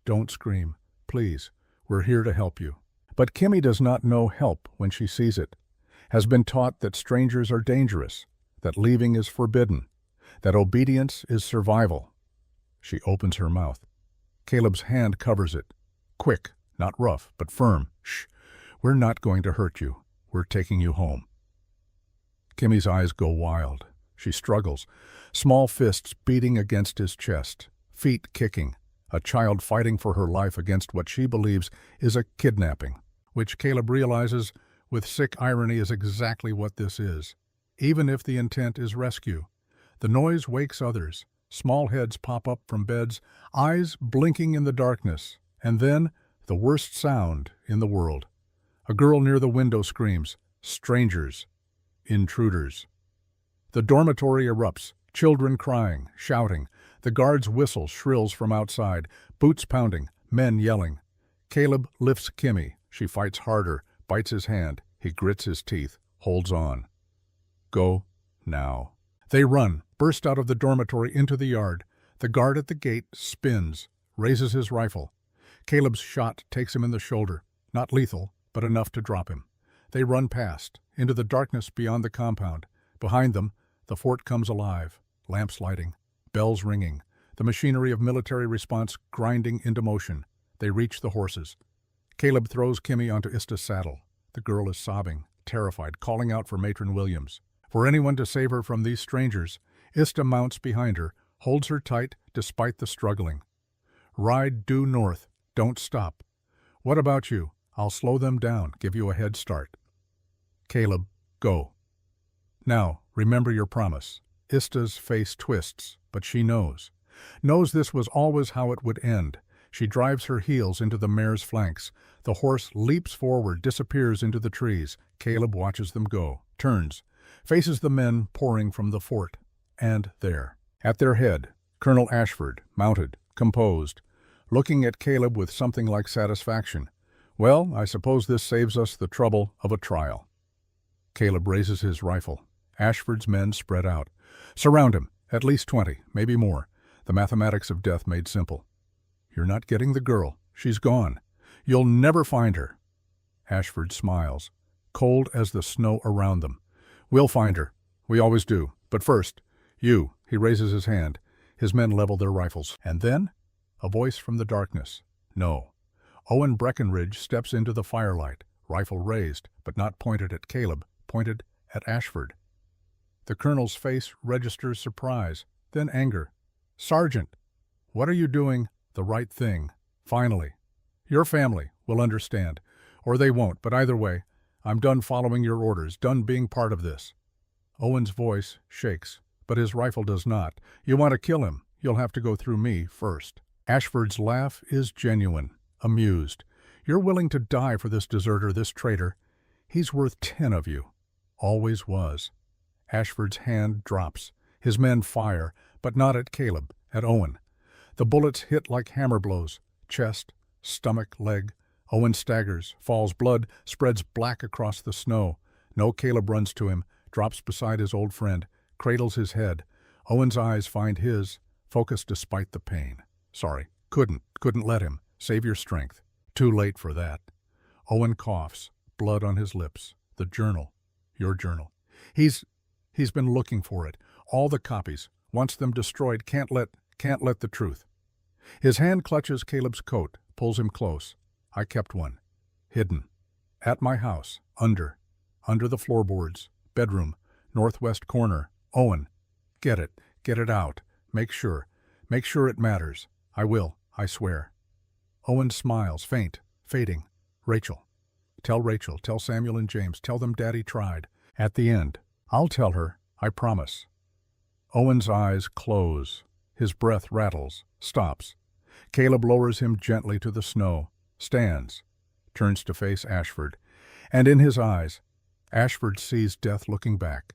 Don't scream, please. We're here to help you. But Kimmy does not know help when she sees it, has been taught that strangers are dangerous, that leaving is forbidden, that obedience is survival. She opens her mouth. Caleb's hand covers it. Quick, not rough, but firm. Shh, we're not going to hurt you. We're taking you home. Kimmy's eyes go wild. She struggles, small fists beating against his chest, feet kicking, a child fighting for her life against what she believes is a kidnapping, which Caleb realizes with sick irony is exactly what this is. Even if the intent is rescue, the noise wakes others. Small heads pop up from beds, eyes blinking in the darkness, and then the worst sound in the world. A girl near the window screams, "Strangers! Intruders!" The dormitory erupts, children crying, shouting. The guard's whistle shrills from outside, boots pounding, men yelling. Caleb lifts Kimmy. She fights harder, bites his hand. He grits his teeth, holds on. Go now. They run, burst out of the dormitory into the yard. The guard at the gate spins, raises his rifle. Caleb's shot takes him in the shoulder, not lethal, but enough to drop him. They run past, into the darkness beyond the compound. Behind them, the fort comes alive, lamps lighting, bells ringing, the machinery of military response grinding into motion. They reach the horses. Caleb throws Kimmy onto Ista's saddle. The girl is sobbing, terrified, calling out for Matron Williams. For anyone to save her from these strangers, Ista mounts behind her, holds her tight despite the struggling. Ride due north. Don't stop. What about you? I'll slow them down, give you a head start. Caleb, go. Now, remember your promise. Ista's face twists, but she knows. Knows this was always how it would end. She drives her heels into the mare's flanks. The horse leaps forward, disappears into the trees. Caleb watches them go, turns, faces the men pouring from the fort. And there, at their head, Colonel Ashford, mounted, composed, looking at Caleb with something like satisfaction. Well, I suppose this saves us the trouble of a trial. Caleb raises his rifle. Ashford's men spread out. Surround him, at least 20, maybe more. The mathematics of death made simple. You're not getting the girl. She's gone. You'll never find her. Ashford smiles, cold as the snow around them. We'll find her. We always do. But first, you. He raises his hand. His men level their rifles. And then, a voice from the darkness. No. Owen Breckenridge steps into the firelight, rifle raised, but not pointed at Caleb, pointed at Ashford. The colonel's face registers surprise, then anger. Sergeant, what are you doing? The right thing. Finally. Your family will understand, or they won't, but either way, I'm done following your orders, done being part of this. Owen's voice shakes, but his rifle does not. You want to kill him, you'll have to go through me first. Ashford's laugh is genuine, amused. You're willing to die for this deserter, this traitor. He's worth 10 of you. Always was. Ashford's hand drops. His men fire, but not at Caleb, at Owen. The bullets hit like hammer blows. Chest, stomach, leg. Owen staggers, falls, blood spreads black across the snow. No Caleb runs to him, drops beside his old friend, cradles his head. Owen's eyes find his, focused despite the pain. Sorry, couldn't let him. Save your strength. Too late for that. Owen coughs, blood on his lips. The journal. Your journal. He's been looking for it. All the copies. Wants them destroyed. Can't let the truth. His hand clutches Caleb's coat, pulls him close. I kept one. Hidden. At my house. Under the floorboards. Bedroom. Northwest corner. Owen. Get it out. Make sure it matters. I will, I swear. Owen smiles, faint, fading. Rachel. Tell Samuel and James, tell them Daddy tried. At the end, I'll tell her, I promise. Owen's eyes close. His breath rattles, stops. Caleb lowers him gently to the snow, stands, turns to face Ashford, and in his eyes, Ashford sees death looking back.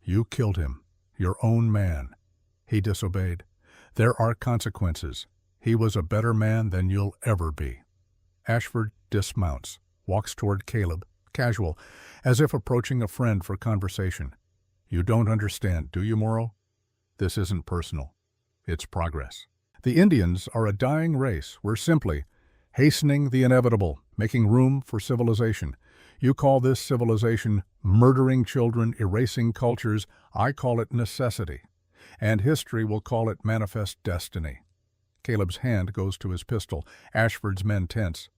You killed him, your own man. He disobeyed. There are consequences. He was a better man than you'll ever be. Ashford dismounts, walks toward Caleb, casual, as if approaching a friend for conversation. You don't understand, do you, Morrow? This isn't personal. It's progress. The Indians are a dying race. We're simply hastening the inevitable, making room for civilization. You call this civilization murdering children, erasing cultures. I call it necessity. And history will call it manifest destiny. Caleb's hand goes to his pistol. Ashford's men tense.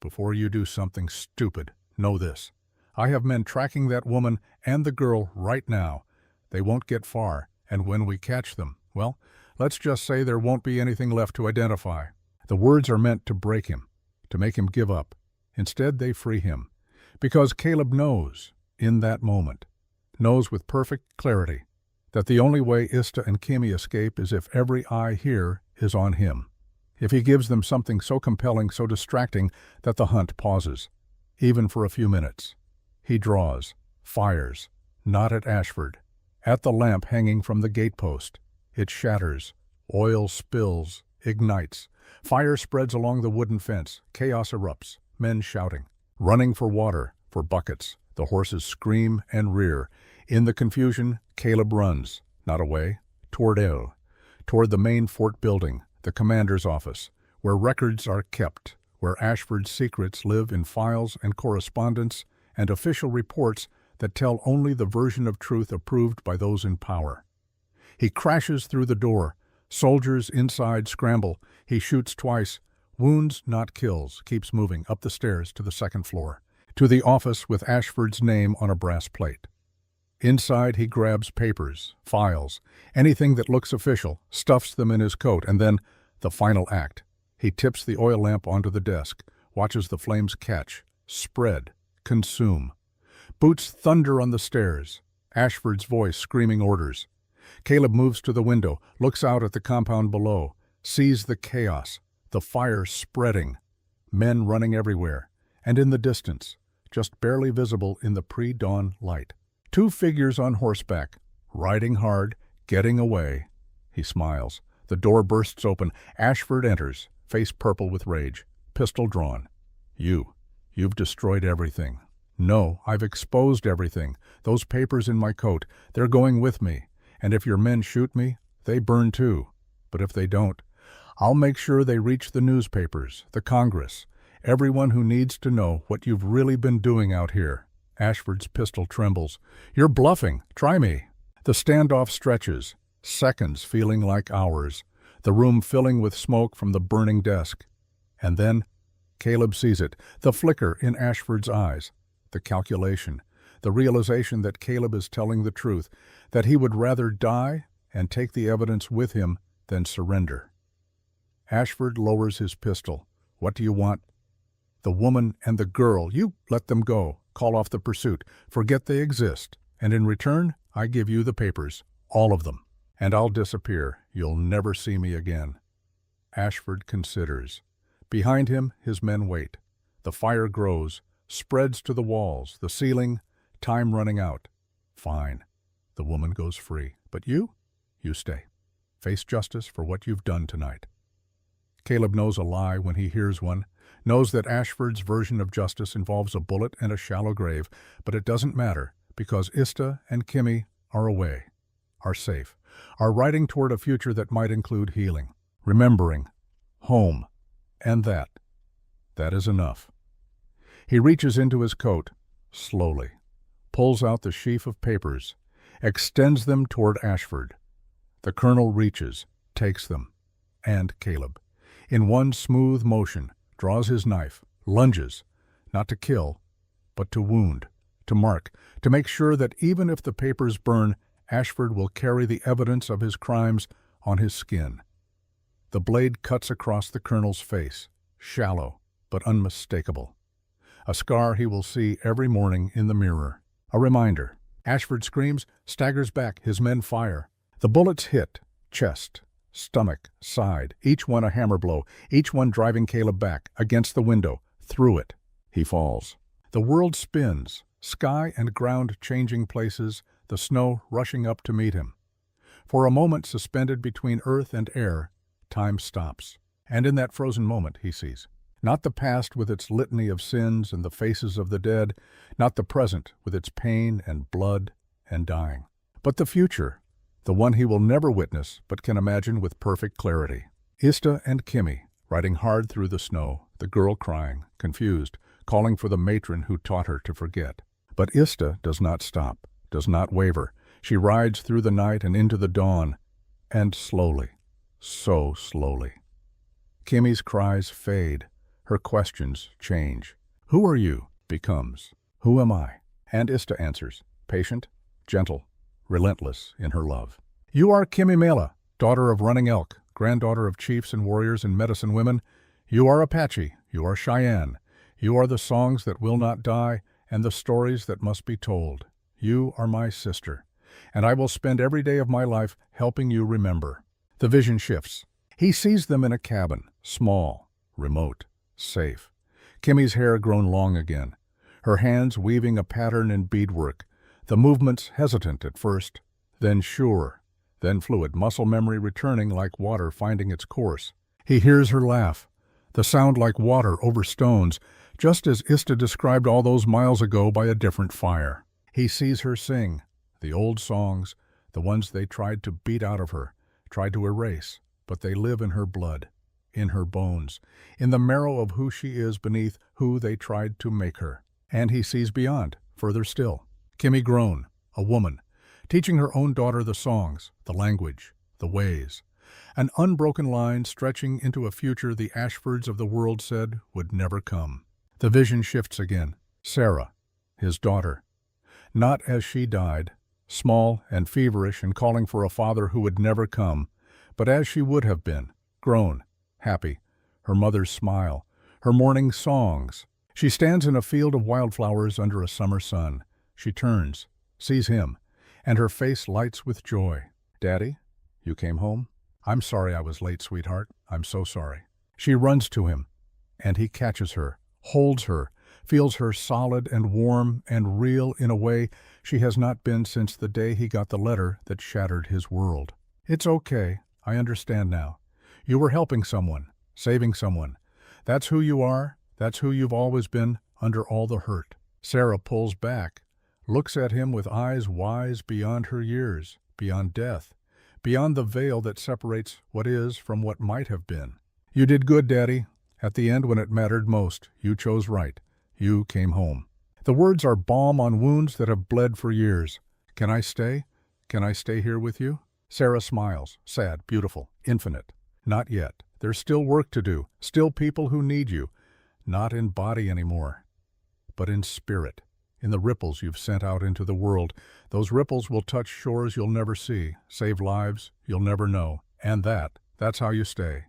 Before you do something stupid, know this. I have men tracking that woman and the girl right now. They won't get far, and when we catch them, well, let's just say there won't be anything left to identify. The words are meant to break him, to make him give up. Instead, they free him. Because Caleb knows, in that moment, knows with perfect clarity, that the only way Ista and Kimmy escape is if every eye here is on him. If he gives them something so compelling, so distracting, that the hunt pauses, even for a few minutes. He draws, fires, not at Ashford, at the lamp hanging from the gatepost. It shatters, oil spills, ignites. Fire spreads along the wooden fence. Chaos erupts, men shouting, running for water, for buckets. The horses scream and rear. In the confusion, Caleb runs, not away, toward the main fort building, the commander's office, where records are kept, where Ashford's secrets live in files and correspondence and official reports that tell only the version of truth approved by those in power. He crashes through the door. Soldiers inside scramble. He shoots twice. Wounds, not kills, keeps moving up the stairs to the second floor, to the office with Ashford's name on a brass plate. Inside, he grabs papers, files, anything that looks official, stuffs them in his coat, and then, the final act. He tips the oil lamp onto the desk, watches the flames catch, spread, consume. Boots thunder on the stairs. Ashford's voice screaming orders. Caleb moves to the window, looks out at the compound below, sees the chaos, the fire spreading, men running everywhere, and in the distance, just barely visible in the pre-dawn light, 2 figures on horseback, riding hard, getting away. He smiles. The door bursts open. Ashford enters, face purple with rage, pistol drawn. You've destroyed everything. No, I've exposed everything. Those papers in my coat, they're going with me. And if your men shoot me, they burn too. But if they don't, I'll make sure they reach the newspapers, the Congress, everyone who needs to know what you've really been doing out here. Ashford's pistol trembles. You're bluffing. Try me. The standoff stretches, seconds feeling like hours, the room filling with smoke from the burning desk. And then, Caleb sees it, the flicker in Ashford's eyes, the calculation, the realization that Caleb is telling the truth, that he would rather die and take the evidence with him than surrender. Ashford lowers his pistol. What do you want? The woman and the girl. You let them go. Call off the pursuit. Forget they exist. And in return, I give you the papers. All of them. And I'll disappear. You'll never see me again. Ashford considers. Behind him, his men wait. The fire grows, spreads to the walls, the ceiling, time running out. Fine. The woman goes free. But you stay. Face justice for what you've done tonight. Caleb knows a lie when he hears one, knows that Ashford's version of justice involves a bullet and a shallow grave, but it doesn't matter, because Ista and Kimmy are away, are safe, are riding toward a future that might include healing, remembering, home, and that is enough. He reaches into his coat, slowly, pulls out the sheaf of papers, extends them toward Ashford. The colonel reaches, takes them, and Caleb, in one smooth motion, draws his knife, lunges, not to kill, but to wound, to mark, to make sure that even if the papers burn, Ashford will carry the evidence of his crimes on his skin. The blade cuts across the colonel's face, shallow but unmistakable. A scar he will see every morning in the mirror. A reminder. Ashford screams, staggers back, his men fire. The bullets hit, chest, stomach, side, each one a hammer blow, each one driving Caleb back, against the window, through it. He falls. The world spins, sky and ground changing places, the snow rushing up to meet him. For a moment suspended between earth and air, time stops. And in that frozen moment he sees, not the past with its litany of sins and the faces of the dead, not the present with its pain and blood and dying, but the future, the one he will never witness but can imagine with perfect clarity. Ista and Kimmy, riding hard through the snow, the girl crying, confused, calling for the matron who taught her to forget. But Ista does not stop, does not waver. She rides through the night and into the dawn, and slowly, so slowly. Kimmy's cries fade, her questions change. Who are you? Becomes, who am I? And Ista answers, patient, gentle, relentless in her love. You are Kimmy Mela, daughter of Running Elk, granddaughter of chiefs and warriors and medicine women. You are Apache, you are Cheyenne. You are the songs that will not die and the stories that must be told. You are my sister, and I will spend every day of my life helping you remember. The vision shifts. He sees them in a cabin, small, remote, safe. Kimmy's hair grown long again, her hands weaving a pattern in beadwork, the movements hesitant at first, then sure, then fluid, muscle memory returning like water finding its course. He hears her laugh, the sound like water over stones, just as Ista described all those miles ago by a different fire. He sees her sing, the old songs, the ones they tried to beat out of her, tried to erase, but they live in her blood, in her bones, in the marrow of who she is beneath who they tried to make her. And he sees beyond, further still. Kimmy grown, a woman, teaching her own daughter the songs, the language, the ways. An unbroken line stretching into a future the Ashfords of the world said would never come. The vision shifts again. Sarah, his daughter. Not as she died, small and feverish and calling for a father who would never come, but as she would have been, grown, happy, her mother's smile, her morning songs. She stands in a field of wildflowers under a summer sun. She turns, sees him, and her face lights with joy. Daddy, you came home? I'm sorry I was late, sweetheart. I'm so sorry. She runs to him, and he catches her, holds her, feels her solid and warm and real in a way she has not been since the day he got the letter that shattered his world. It's okay. I understand now. You were helping someone, saving someone. That's who you are. That's who you've always been under all the hurt. Sarah pulls back, looks at him with eyes wise beyond her years, beyond death, beyond the veil that separates what is from what might have been. You did good, Daddy. At the end, when it mattered most, you chose right. You came home. The words are balm on wounds that have bled for years. Can I stay? Can I stay here with you? Sarah smiles, sad, beautiful, infinite. Not yet. There's still work to do, still people who need you. Not in body anymore, but in spirit, in the ripples you've sent out into the world. Those ripples will touch shores you'll never see, save lives you'll never know. And that's how you stay.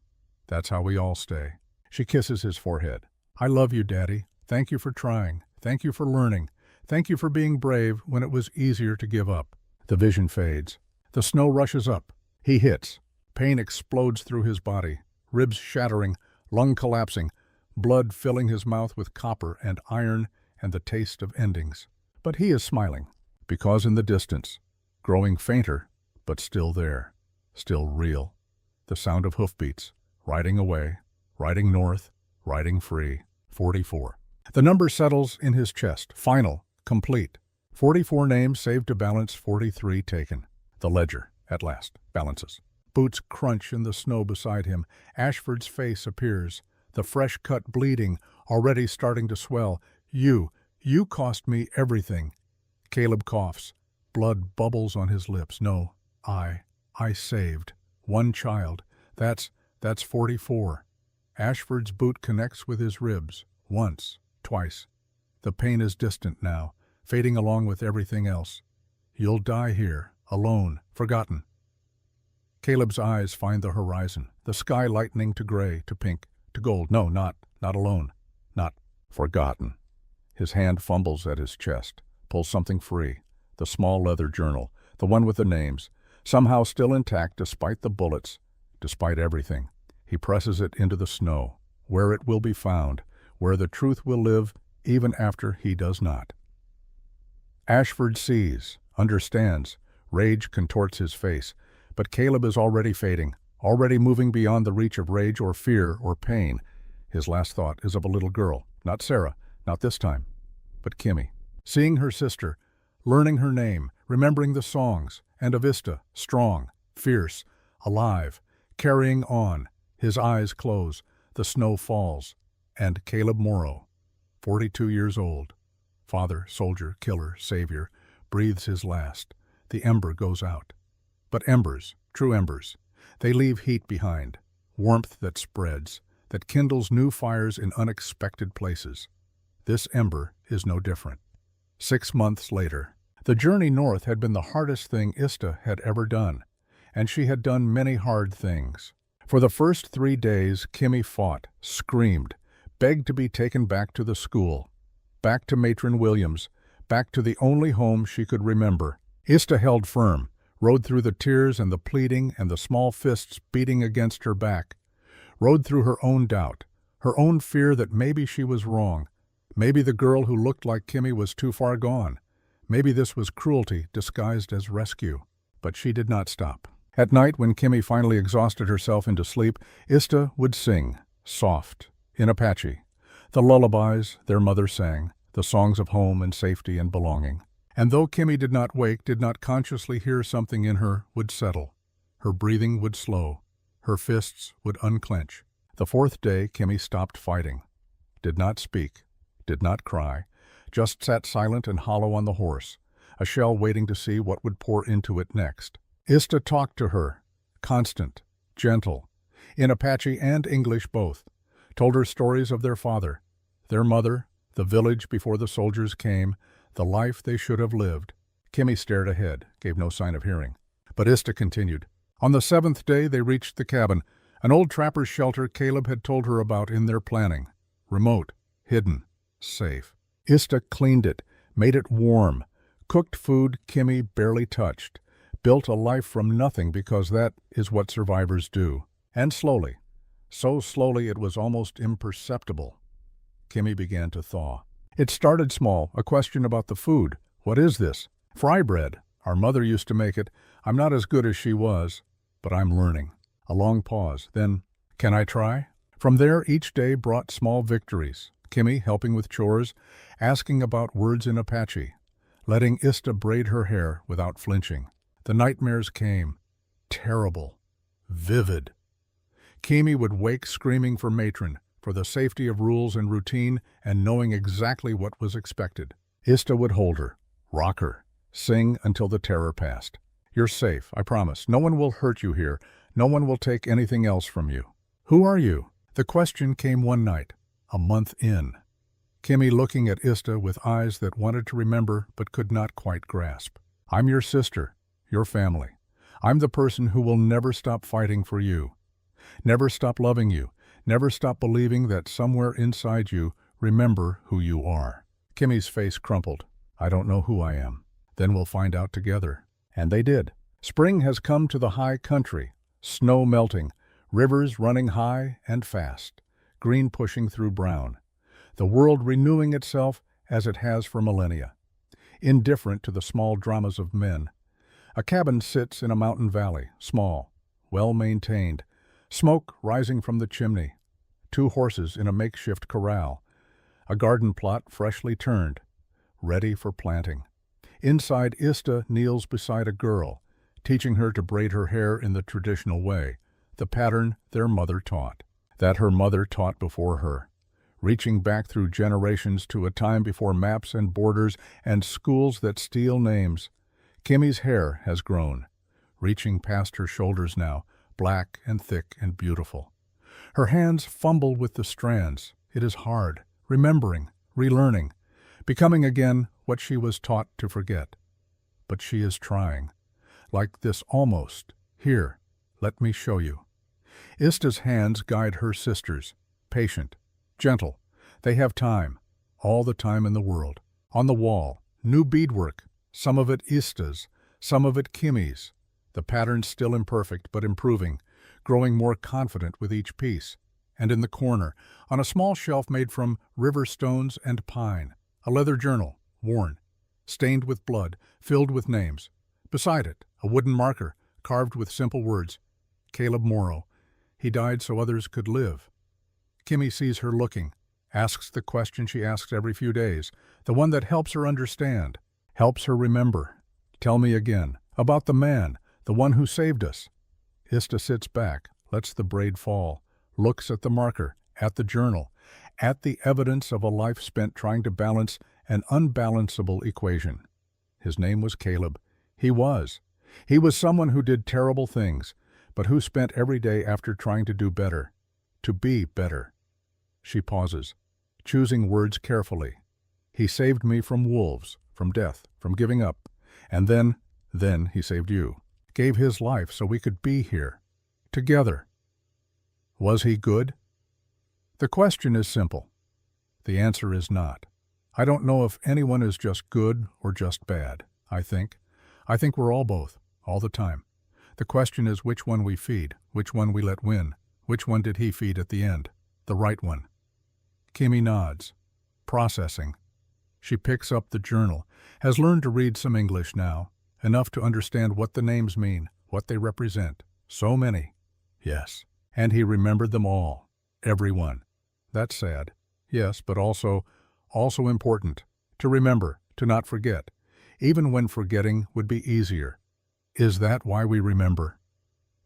That's how we all stay. She kisses his forehead. I love you, Daddy. Thank you for trying. Thank you for learning. Thank you for being brave when it was easier to give up. The vision fades. The snow rushes up. He hits. Pain explodes through his body, ribs shattering, lung collapsing, blood filling his mouth with copper and iron and the taste of endings. But he is smiling, because in the distance, growing fainter, but still there, still real, the sound of hoofbeats, riding away, riding north, riding free. 44. The number settles in his chest, final, complete. 44 names saved to balance 43 taken. The ledger, at last, balances. Boots crunch in the snow beside him. Ashford's face appears, the fresh cut bleeding, already starting to swell. You cost me everything. Caleb coughs. Blood bubbles on his lips. No, I saved. One child. That's 44. Ashford's boot connects with his ribs. Once, twice. The pain is distant now, fading along with everything else. You'll die here, alone, forgotten. Caleb's eyes find the horizon, the sky lightening to gray, to pink, to gold. No, not alone, not forgotten. His hand fumbles at his chest, pulls something free, the small leather journal, the one with the names, somehow still intact despite the bullets, despite everything. He presses it into the snow, where it will be found, where the truth will live even after he does not. Ashford sees, understands, rage contorts his face, but Caleb is already fading, already moving beyond the reach of rage or fear or pain. His last thought is of a little girl, not Sarah, not this time, but Kimmy. Seeing her sister, learning her name, remembering the songs, and of Ista, strong, fierce, alive, carrying on. His eyes close, the snow falls, and Caleb Morrow, 42 years old, father, soldier, killer, savior, breathes his last. The ember goes out. But embers, true embers, they leave heat behind, warmth that spreads, that kindles new fires in unexpected places. This ember is no different. 6 months later, the journey north had been the hardest thing Ista had ever done, and she had done many hard things. For the first 3 days, Kimmy fought, screamed, begged to be taken back to the school, back to Matron Williams, back to the only home she could remember. Ista held firm, rode through the tears and the pleading and the small fists beating against her back, rode through her own doubt, her own fear that maybe she was wrong, maybe the girl who looked like Kimmy was too far gone, maybe this was cruelty disguised as rescue. But she did not stop. At night, when Kimmy finally exhausted herself into sleep, Ista would sing, soft, in Apache, the lullabies their mother sang, the songs of home and safety and belonging. And though Kimmy did not wake, did not consciously hear, something in her would settle. Her breathing would slow. Her fists would unclench. The 4th day, Kimmy stopped fighting, did not speak, did not cry, just sat silent and hollow on the horse, a shell waiting to see what would pour into it next. Ista talked to her, constant, gentle, in Apache and English both, told her stories of their father, their mother, the village before the soldiers came, the life they should have lived. Kimmy stared ahead, gave no sign of hearing. But Ista continued. On the 7th day they reached the cabin, an old trapper's shelter Caleb had told her about in their planning. Remote, hidden, safe. Ista cleaned it, made it warm, cooked food Kimmy barely touched, built a life from nothing because that is what survivors do. And slowly, so slowly it was almost imperceptible, Kimmy began to thaw. It started small, a question about the food. What is this? Fry bread. Our mother used to make it. I'm not as good as she was, but I'm learning. A long pause. Then, can I try? From there, each day brought small victories. Kimmy helping with chores, asking about words in Apache, letting Ista braid her hair without flinching. The nightmares came. Terrible. Vivid. Kimmy would wake screaming for Matron, for the safety of rules and routine and knowing exactly what was expected. Ista would hold her, rock her, sing until the terror passed. You're safe, I promise. No one will hurt you here. No one will take anything else from you. Who are you? The question came one night, a month in. Kimmy looking at Ista with eyes that wanted to remember but could not quite grasp. I'm your sister, your family. I'm the person who will never stop fighting for you. Never stop loving you. Never stop believing that somewhere inside you, remember who you are. Kimmy's face crumpled. I don't know who I am. Then we'll find out together. And they did. Spring has come to the high country. Snow melting, rivers running high and fast, green pushing through brown. The world renewing itself as it has for millennia. Indifferent to the small dramas of men. A cabin sits in a mountain valley, small, well-maintained. Smoke rising from the chimney. 2 horses in a makeshift corral. A garden plot freshly turned, ready for planting. Inside, Ista kneels beside a girl, teaching her to braid her hair in the traditional way, the pattern their mother taught, that her mother taught before her, reaching back through generations to a time before maps and borders and schools that steal names. Kimmy's hair has grown, reaching past her shoulders now, black and thick and beautiful. Her hands fumble with the strands. It is hard, remembering, relearning, becoming again what she was taught to forget. But she is trying. Like this almost. Here, let me show you. Ista's hands guide her sisters, patient, gentle. They have time, all the time in the world. On the wall, new beadwork, some of it Ista's, some of it Kimmy's. the patterns still imperfect but improving, growing more confident with each piece. And in the corner, on a small shelf made from river stones and pine, a leather journal, worn, stained with blood, filled with names. Beside it, a wooden marker, carved with simple words, Caleb Morrow. He died so others could live. Kimmy sees her looking, asks the question she asks every few days, the one that helps her understand, helps her remember. Tell me again, about the man, the one who saved us. Ista sits back, lets the braid fall, looks at the marker, at the journal, at the evidence of a life spent trying to balance an unbalanceable equation. His name was Caleb. He was. He was someone who did terrible things, but who spent every day after trying to do better, to be better. She pauses, choosing words carefully. He saved me from wolves, from death, from giving up. And then he saved you. Gave his life so we could be here, together. Was he good? The question is simple. The answer is not. I don't know if anyone is just good or just bad. I think we're all both, all the time. The question is which one we feed, which one we let win, which one did he feed at the end, the right one. Kimmy nods, processing. She picks up the journal, has learned to read some English now, enough to understand what the names mean, what they represent. So many. Yes. And he remembered them all. Every one. That's sad. Yes, but also important. To remember, to not forget, even when forgetting would be easier. Is that why we remember?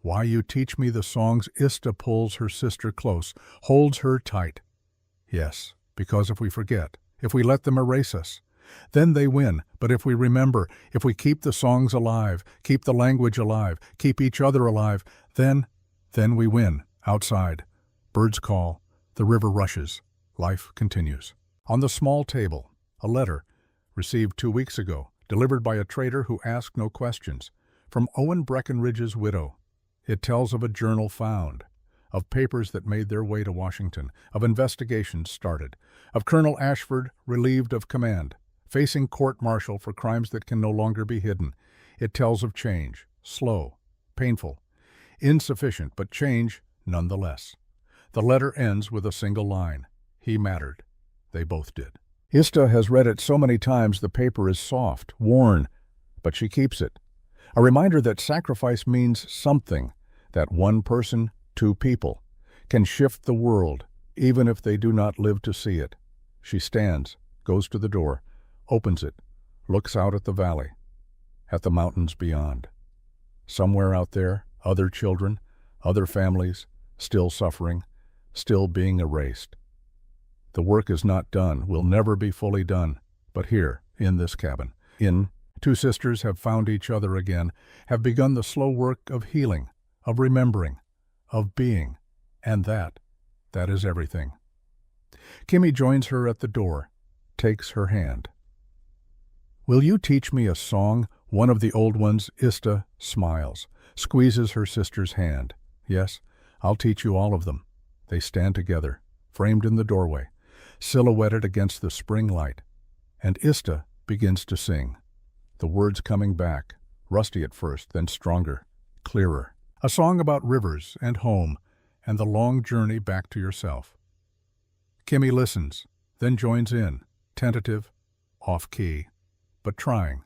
Why you teach me the songs? Ista pulls her sister close, holds her tight. Yes, because if we forget, if we let them erase us, then they win. But if we remember, if we keep the songs alive, keep the language alive, keep each other alive, then we win. Outside, birds call, the river rushes, life continues. On the small table, a letter, received 2 weeks ago, delivered by a trader who asked no questions, from Owen Breckenridge's widow. It tells of a journal found, of papers that made their way to Washington, of investigations started, of Colonel Ashford relieved of command, facing court-martial for crimes that can no longer be hidden. It tells of change, slow, painful, insufficient, but change nonetheless. The letter ends with a single line. He mattered. They both did. Ista has read it so many times the paper is soft, worn, but she keeps it. A reminder that sacrifice means something, that one person, two people, can shift the world, even if they do not live to see it. She stands, goes to the door, opens it, looks out at the valley, at the mountains beyond. Somewhere out there, other children, other families, still suffering, still being erased. The work is not done, will never be fully done, but here, in this cabin, two sisters have found each other again, have begun the slow work of healing, of remembering, of being, and that is everything. Kimmy joins her at the door, takes her hand. Will you teach me a song, one of the old ones? Ista smiles, squeezes her sister's hand. Yes, I'll teach you all of them. They stand together, framed in the doorway, silhouetted against the spring light, and Ista begins to sing, the words coming back, rusty at first, then stronger, clearer. A song about rivers and home and the long journey back to yourself. Kimmy listens, then joins in, tentative, off-key, but trying.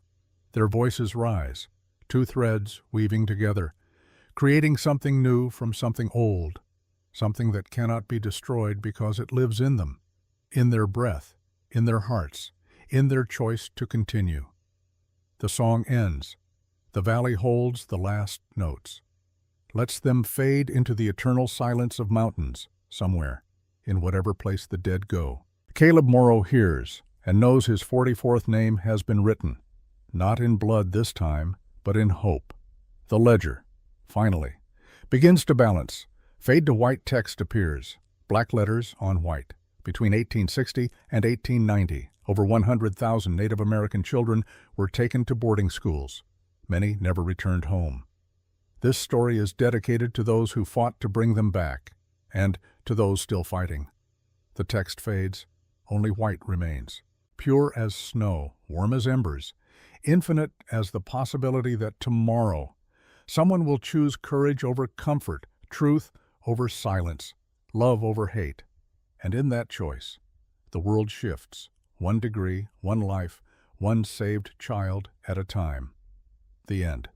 Their voices rise, two threads weaving together, creating something new from something old, something that cannot be destroyed because it lives in them, in their breath, in their hearts, in their choice to continue. The song ends. The valley holds the last notes, lets them fade into the eternal silence of mountains, somewhere, in whatever place the dead go. Caleb Morrow hears and knows his 44th name has been written, not in blood this time, but in hope. The ledger, finally, begins to balance. Fade to white text appears, black letters on white. Between 1860 and 1890, over 100,000 Native American children were taken to boarding schools. Many never returned home. This story is dedicated to those who fought to bring them back, and to those still fighting. The text fades, only white remains, pure as snow, warm as embers, infinite as the possibility that tomorrow Someone will choose courage over comfort, truth over silence, love over hate. And in that choice, the world shifts, 1 degree, 1 life, 1 saved child at a time. The end.